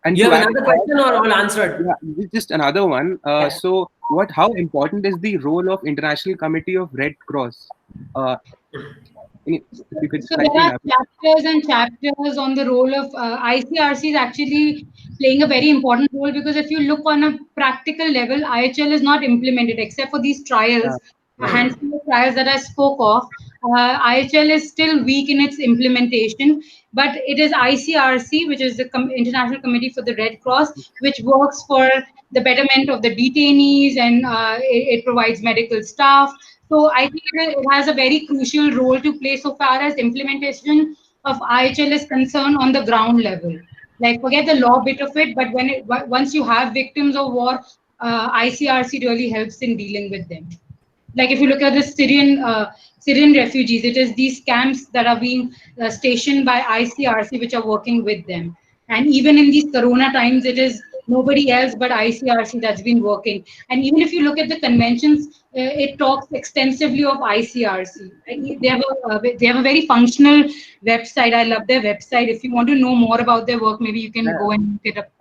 And you have another question or all answered? Yeah, just another one. So how important is the role of International Committee of Red Cross? So there are chapters and chapters on the role of ICRC is actually playing a very important role, because if you look on a practical level, IHL is not implemented except for these trials, a handful of trials that I spoke of. IHL is still weak in its implementation, but it is ICRC, which is the International Committee for the Red Cross, which works for the betterment of the detainees, and it provides medical staff. So I think it has a very crucial role to play so far as implementation of IHL is concerned on the ground level. Like, forget the law bit of it, but once you have victims of war, ICRC really helps in dealing with them. Like, if you look at the Syrian refugees, it is these camps that are being stationed by ICRC which are working with them. And even in these Corona times, it is nobody else but ICRC that's been working. And even if you look at the conventions, it talks extensively of ICRC. They have a very functional website. I love their website. If you want to know more about their work, maybe you can go and look it up.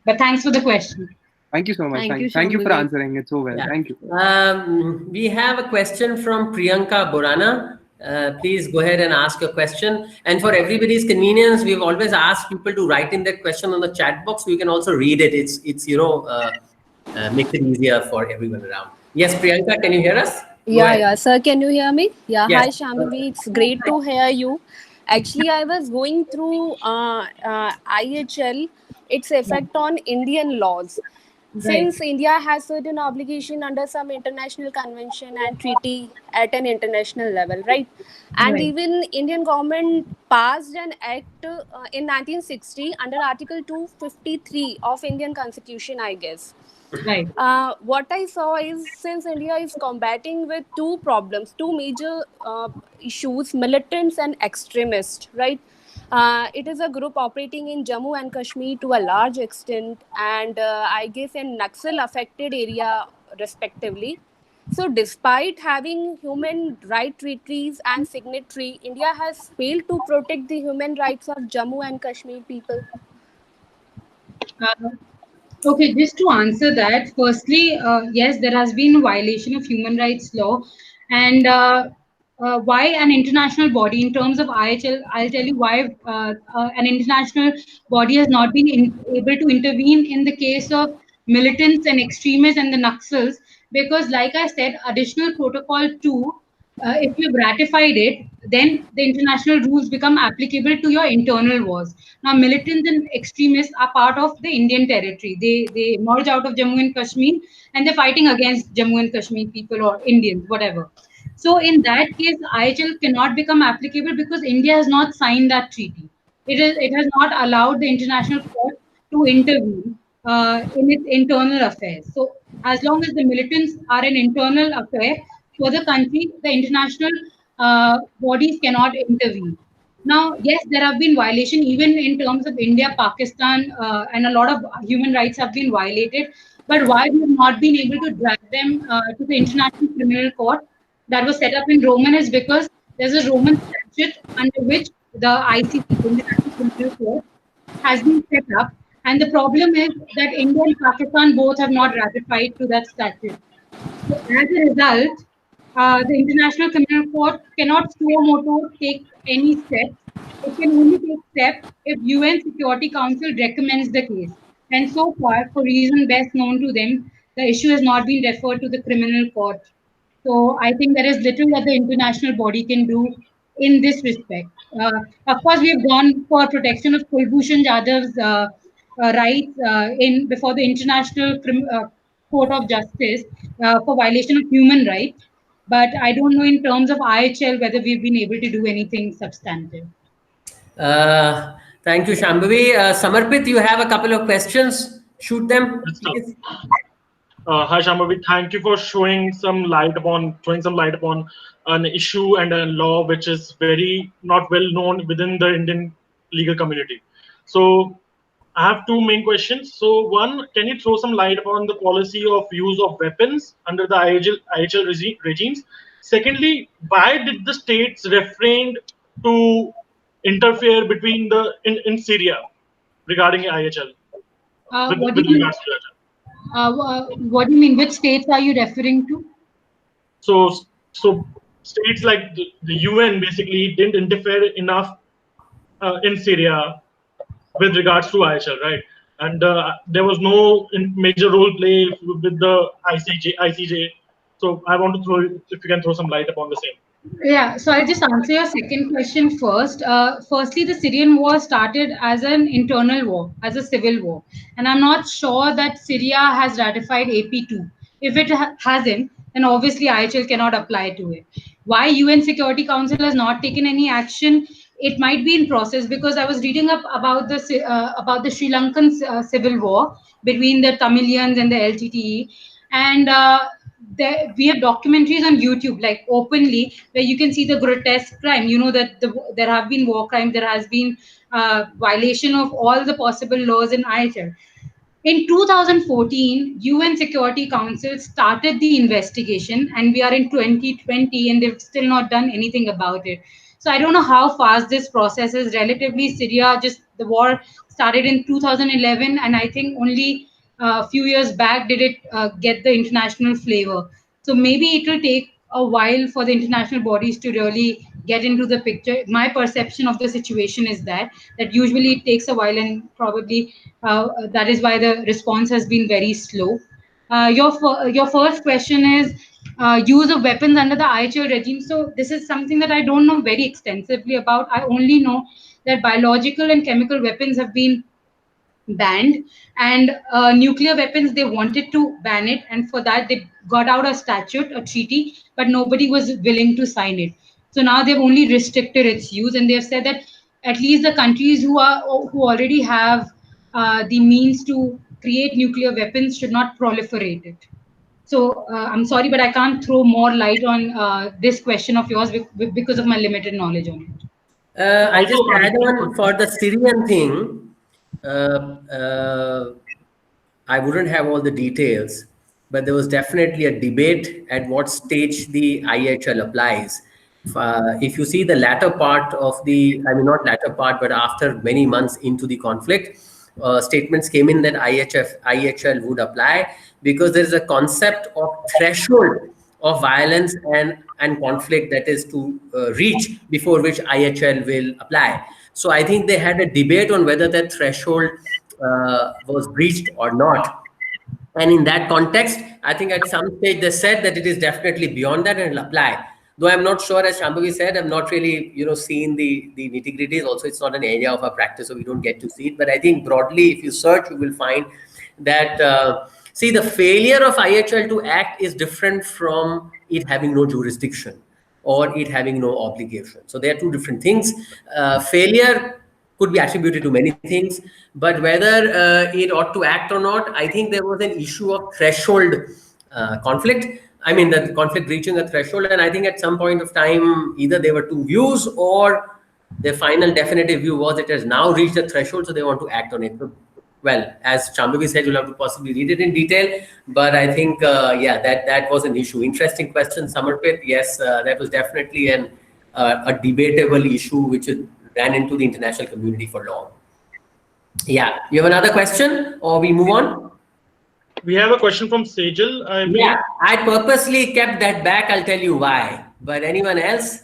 But thanks for the question. Thank you so much. Thank you for answering it so well. Yeah. Thank you. We have a question from Priyanka Borana. Please go ahead and ask your question. And for everybody's convenience, we've always asked people to write in their question on the chat box. We can also read it. It's makes it easier for everyone around. Yes, Priyanka, can you hear us? Yeah, sir, can you hear me? Yeah, yes. Hi, Shaambhavi. It's great to hear you. Actually, I was going through IHL, its effect on Indian laws. Since India has certain obligation under some international convention and treaty at an international level, right? And even Indian government passed an act in 1960 under Article 253 of Indian Constitution, I guess. Right. What I saw is, since India is combating with two problems, two major issues, militants and extremists, right? It is a group operating in Jammu and Kashmir to a large extent, and I guess in Naxal affected area respectively. So despite having human rights treaties and signatory, India has failed to protect the human rights of Jammu and Kashmir people. Okay, just to answer that, firstly, yes, there has been a violation of human rights law, and why an international body, in terms of IHL, I'll tell you why an international body has not been able to intervene in the case of militants and extremists and the Naxals, because, like I said, additional protocol 2, if you've ratified it, then the international rules become applicable to your internal wars. Now, militants and extremists are part of the Indian territory. They emerge out of Jammu and Kashmir, and they're fighting against Jammu and Kashmir people or Indians, whatever. So, in that case, IHL cannot become applicable because India has not signed that treaty. It has not allowed the international court to intervene in its internal affairs. So, as long as the militants are an internal affair for the country, the international bodies cannot intervene. Now, yes, there have been violations even in terms of India, Pakistan, and a lot of human rights have been violated. But why we have not been able to drag them to the International Criminal Court that was set up in Roman is because there's a Roman statute under which the ICC, the International Criminal Court, has been set up. And the problem is that India and Pakistan both have not ratified to that statute. So as a result, the International Criminal Court cannot suo motu take any steps. It can only take steps if UN Security Council recommends the case. And so far, for reasons best known to them, the issue has not been referred to the criminal court. So I think there is little that the international body can do in this respect. Of course, we have gone for protection of Kulbhushan Jadhav's rights in before the International Court of Justice for violation of human rights. But I don't know in terms of IHL whether we've been able to do anything substantive. Thank you, Shaambhavi. Samarpit, you have a couple of questions. Shoot them, please. Hi Shaambhavi, thank you for throwing some light upon an issue and a law which is very not well known within the Indian legal community. So I have two main questions. So one, can you throw some light upon the policy of use of weapons under the IHL regimes? Secondly, why did the states refrain to interfere between in Syria regarding IHL? What do you mean? Which states are you referring to? So states like the UN basically didn't interfere enough in Syria with regards to IHL, right? And there was no major role play with the ICJ. So I want to throw, if you can throw some light upon the same. Yeah, so I'll just answer your second question first. Firstly, the Syrian war started as an internal war, as a civil war. And I'm not sure that Syria has ratified AP2. If it hasn't, then obviously IHL cannot apply to it. Why UN Security Council has not taken any action? It might be in process, because I was reading up about the Sri Lankan civil war between the Tamilians and the LTTE, and we have documentaries on YouTube, like openly, where you can see the grotesque crime. You know that there have been war crimes, there has been violation of all the possible laws in IHL. In 2014, UN Security Council started the investigation, and we are in 2020, and they've still not done anything about it. So I don't know how fast this process is. Relatively, Syria, just the war started in 2011, and I think only a few years back did it get the international flavor. So maybe it will take a while for the international bodies to really get into the picture. My perception of the situation is that usually it takes a while, and probably that is why the response has been very slow. Your first question is use of weapons under the IHL regime. So this is something that I don't know very extensively about. I only know that biological and chemical weapons have been banned, and nuclear weapons, they wanted to ban it, and for that they got out a treaty, but nobody was willing to sign it. So now they've only restricted its use, and they've said that at least the countries who already have the means to create nuclear weapons should not proliferate it. So I'm sorry, but I can't throw more light on this question of yours because of my limited knowledge on it. I just Also, add on for the Syrian thing. I wouldn't have all the details, but there was definitely a debate at what stage the IHL applies. If you see the latter part of I mean, not latter part, but after many months into the conflict, statements came in that IHL would apply, because there is a concept of threshold of violence and conflict that is to reach, before which IHL will apply. So I think they had a debate on whether that threshold was breached or not. And in that context, I think at some stage they said that it is definitely beyond that and it'll apply. Though I'm not sure, as Shaambhavi said, I'm not really, seen the nitty-gritties. Also, it's not an area of our practice, so we don't get to see it. But I think broadly, if you search, you will find that, see, the failure of IHL to act is different from it having no jurisdiction or it having no obligation. So there are two different things. Failure could be attributed to many things, but whether it ought to act or not, I think there was an issue of threshold conflict. I mean, the conflict reaching a threshold, and I think at some point of time, either there were two views, or the final definitive view was it has now reached the threshold, so they want to act on it. So, well, as Shaambhavi said, you'll have to possibly read it in detail, but I think, yeah, that was an issue. Interesting question, Samarpit. Yes, that was definitely a debatable issue, which ran into the international community for long. Yeah, you have another question, or we move on? we have a question from Sejal, I believe. Yeah, I purposely kept that back. I'll tell you why. But anyone else?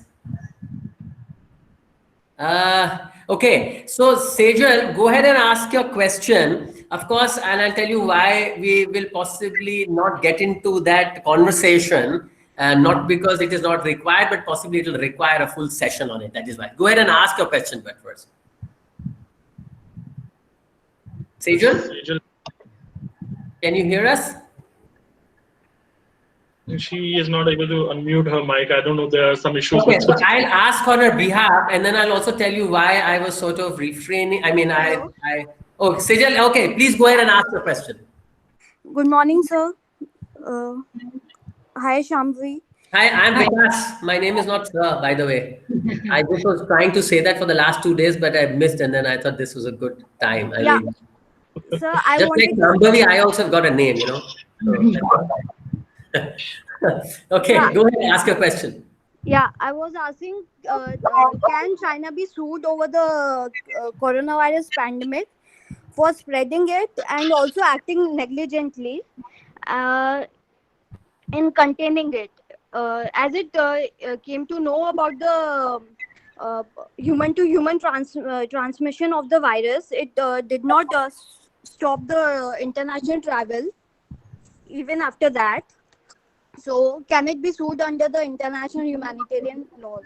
Okay, so Sejal, go ahead and ask your question. Of course, and I'll tell you why we will possibly not get into that conversation. Not because it is not required, but possibly it will require a full session on it. That is why. Go ahead and ask your question, but first. Sejal, can you hear us? She is not able to unmute her mic. I don't know. There are some issues. Okay, so I'll ask on her behalf, and then I'll also tell you why I was sort of refraining. I mean, oh, Sejal, okay, please go ahead and ask your question. Good morning, sir. Hi, Shaambhavi. Hi, I'm Vikas. My name is not Sir, by the way. I just was trying to say that for the last 2 days, but I missed, and then I thought this was a good time. I mean, sir, I just like Shaambhavi, I also have got a name, So, okay, yeah. Go ahead and ask your question. Yeah, I was asking, can China be sued over the coronavirus pandemic for spreading it and also acting negligently in containing it? As it came to know about the human-to-human transmission of the virus, it did not stop the international travel even after that. So can it be sued under the international humanitarian laws?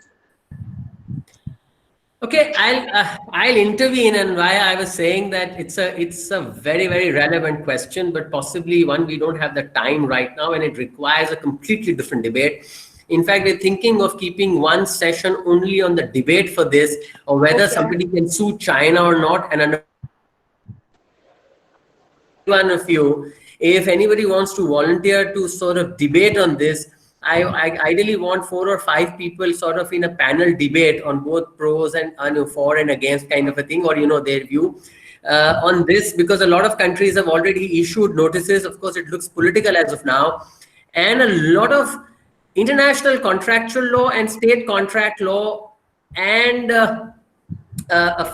Okay, I'll intervene, and why I was saying that it's a very relevant question, but possibly one we don't have the time right now, and it requires a completely different debate. In fact, we're thinking of keeping one session only on the debate for this, or whether somebody can sue China or not. And under one of you, if anybody wants to volunteer to sort of debate on this, I ideally want 4 or 5 people sort of in a panel debate on both pros and for and against kind of a thing, or their view on this, because a lot of countries have already issued notices. Of course, it looks political as of now, and a lot of international contractual law and state contract law and a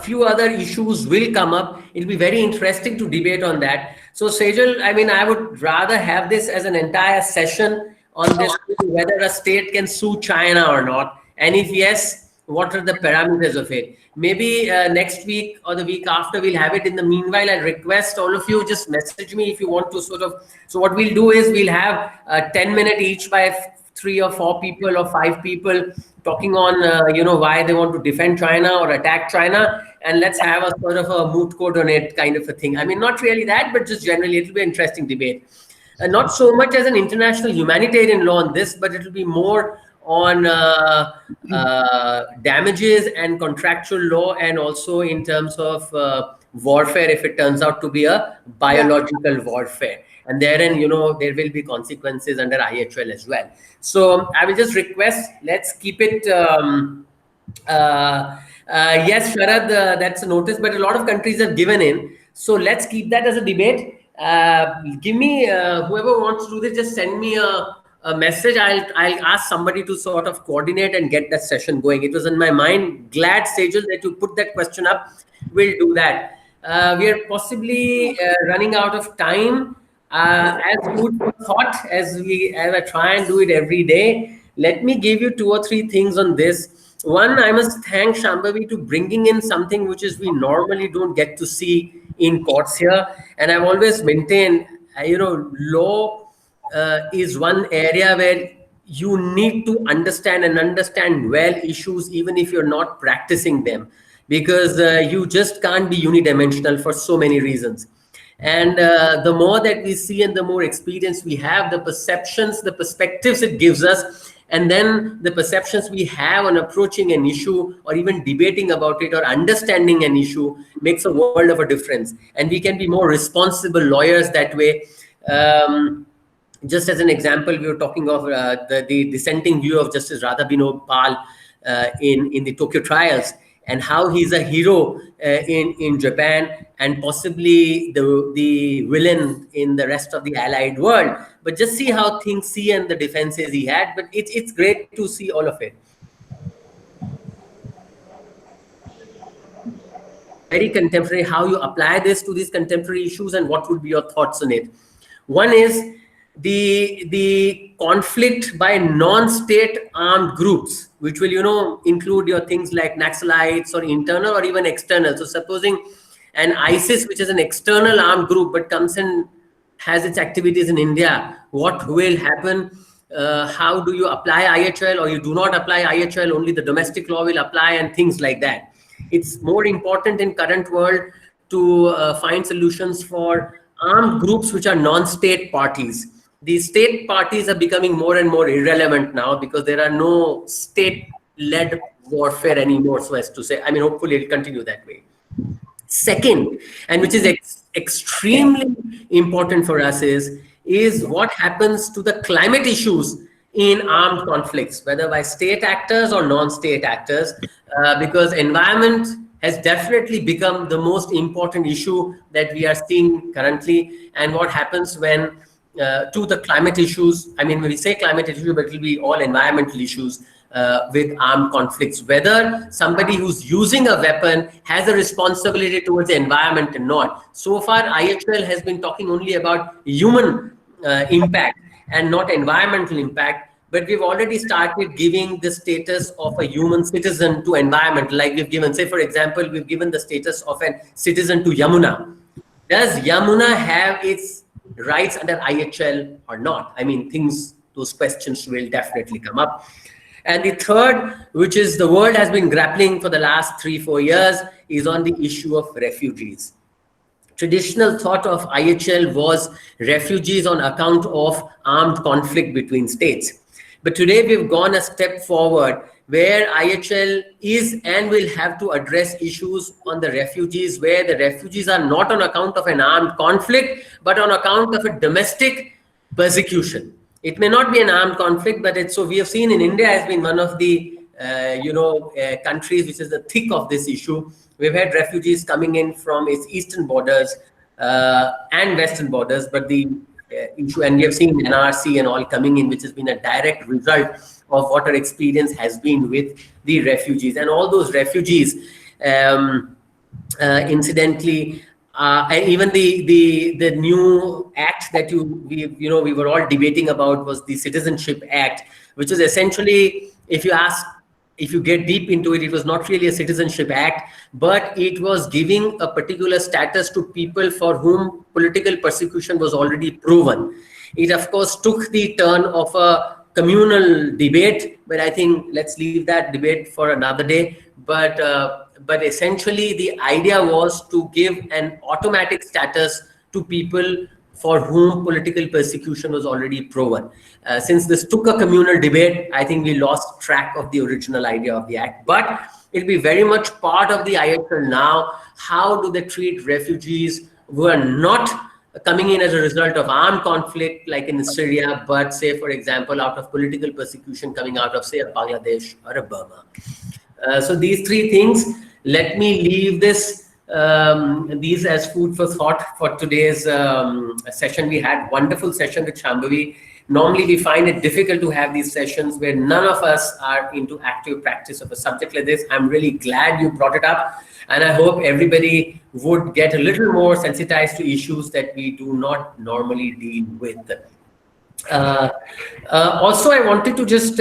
few other issues will come up. It'll be very interesting to debate on that. So Sejal, I mean, I would rather have this as an entire session on this, whether a state can sue China or not, and if yes, what are the parameters of it. Maybe next week or the week after we'll have it. In the meanwhile, I request all of you, just message me if you want to sort of. So what we'll do is we'll have 10-minute each by 3 or 4 people or 5 people talking on why they want to defend China or attack China, and let's have a sort of a moot court on it kind of a thing. I mean, not really that, but just generally it'll be an interesting debate. Not so much as an international humanitarian law on this, but it'll be more on damages and contractual law, and also in terms of warfare if it turns out to be a biological warfare. And therein, there will be consequences under IHL as well. So I will just request, let's keep it. Yes, Sharad, that's a notice, but a lot of countries have given in. So let's keep that as a debate. Give me, whoever wants to do this, just send me a message. I'll ask somebody to sort of coordinate and get that session going. It was in my mind. Glad, Sejal, that you put that question up. We'll do that. We are possibly running out of time. As food for thought, as I try and do it every day, let me give you 2 or 3 things on this. One, I must thank Shaambhavi to bringing in something which is we normally don't get to see in courts here. And I've always maintained, law is one area where you need to understand well issues, even if you're not practicing them, because you just can't be unidimensional for so many reasons. And the more that we see and the more experience we have, the perceptions, the perspectives it gives us, and then the perceptions we have on approaching an issue or even debating about it or understanding an issue makes a world of a difference. And we can be more responsible lawyers that way. Just as an example, we were talking of the dissenting view of Justice Radhabinob Pal in the Tokyo trials, and how he's a hero in Japan and possibly the villain in the rest of the allied world. But just see how things and the defenses he had. But it's great to see all of it. Very contemporary, how you apply this to these contemporary issues and what would be your thoughts on it. One is the conflict by non-state armed groups, which will include your things like Naxalites or internal or even external. So supposing an ISIS, which is an external armed group but comes and has its activities in India, what will happen? How do you apply IHL, or you do not apply IHL, only the domestic law will apply, and things like that. It's more important in current world to find solutions for armed groups which are non-state parties. These state parties are becoming more and more irrelevant now, because there are no state-led warfare anymore, so as to say. I mean, hopefully it'll continue that way. Second, and which is extremely important for us, is what happens to the climate issues in armed conflicts, whether by state actors or non-state actors, because environment has definitely become the most important issue that we are seeing currently. And what happens when to the climate issues, I mean, when we say climate issue, but it will be all environmental issues with armed conflicts, whether somebody who's using a weapon has a responsibility towards the environment or not. So far, IHL has been talking only about human impact and not environmental impact, but we've already started giving the status of a human citizen to environment. Like we've given, say for example, we've given the status of a citizen to Yamuna. Does Yamuna have its rights under IHL or not? I mean, things those questions will definitely come up. And the third, which is the world has been grappling for the last 3-4 years, is on the issue of refugees. Traditional thought of IHL was refugees on account of armed conflict between states. But today we've gone a step forward where IHL is and will have to address issues on the refugees, where the refugees are not on account of an armed conflict, but on account of a domestic persecution. It may not be an armed conflict, but it's so we have seen in India has been one of the countries which is the thick of this issue. We've had refugees coming in from its eastern borders and western borders, but the issue, and we have seen NRC and all coming in, which has been a direct result of what our experience has been with the refugees. And all those refugees, incidentally, and even the new act that we were all debating about was the Citizenship Act, which is essentially, if you get deep into it, it was not really a Citizenship Act, but it was giving a particular status to people for whom political persecution was already proven. It, of course, took the turn of a communal debate, but I think let's leave that debate for another day. But essentially, the idea was to give an automatic status to people for whom political persecution was already proven. Since this took a communal debate, I think we lost track of the original idea of the act. But it'll be very much part of the IHL now. How do they treat refugees who are not coming in as a result of armed conflict, like in Syria, but say, for example, out of political persecution coming out of, say, a Bangladesh or a Burma? So these three things, let me leave these as food for thought for today's session. We had wonderful session with Shaambhavi. Normally we find it difficult to have these sessions where none of us are into active practice of a subject like this. I'm really glad you brought it up, and I hope everybody would get a little more sensitized to issues that we do not normally deal with. Also, I wanted to just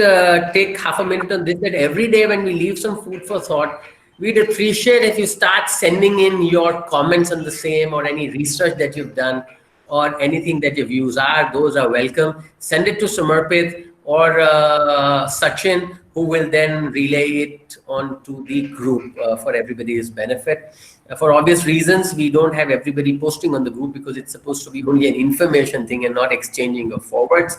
take half a minute on this, that every day when we leave some food for thought, we'd appreciate if you start sending in your comments on the same, or any research that you've done, or anything that your views are. Those are welcome. Send it to Samarpit or Sachin, who will then relay it onto the group for everybody's benefit. For obvious reasons, we don't have everybody posting on the group because it's supposed to be only an information thing and not exchanging of forwards.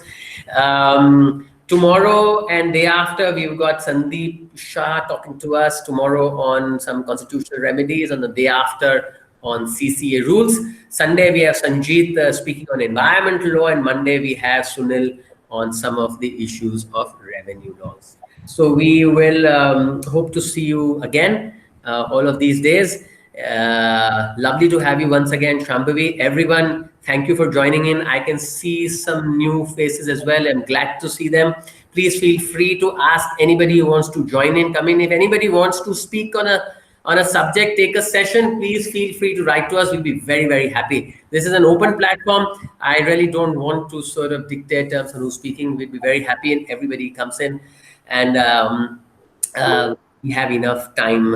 Tomorrow and day after, we've got Sandeep Shah talking to us tomorrow on some constitutional remedies, on the day after on CCA rules. Sunday, we have Sanjeet speaking on environmental law, and Monday, we have Sunil on some of the issues of revenue laws. So we will hope to see you again all of these days. Lovely to have you once again, Shaambhavi. Everyone, thank you for joining in. I can see some new faces as well. I'm glad to see them. Please feel free to ask anybody who wants to join in, come in. If anybody wants to speak on a subject, take a session, please feel free to write to us. We'll be very, very happy. This is an open platform. I really don't want to sort of dictate terms on who's speaking. We'll be very happy and everybody comes in, and we have enough time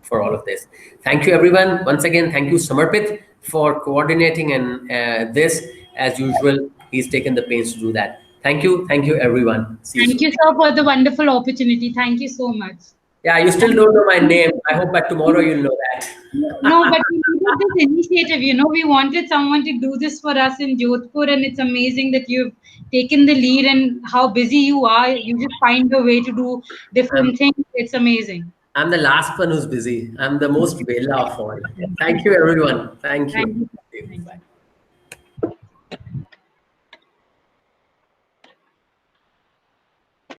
for all of this. Thank you, everyone. Once again, thank you, Samarpit, for coordinating and this. As usual, he's taken the pains to do that. Thank you, everyone. Thank you, sir, for the wonderful opportunity. Thank you so much. Yeah, you still don't know my name. I hope by tomorrow you'll know that. No, but we needed this initiative. We wanted someone to do this for us in Jodhpur, and it's amazing that you've taken the lead, and how busy you are. You just find a way to do different things. It's amazing. I'm the last one who's busy. I'm the most vela of all. Thank you, everyone. Thank you. Thank you. Bye.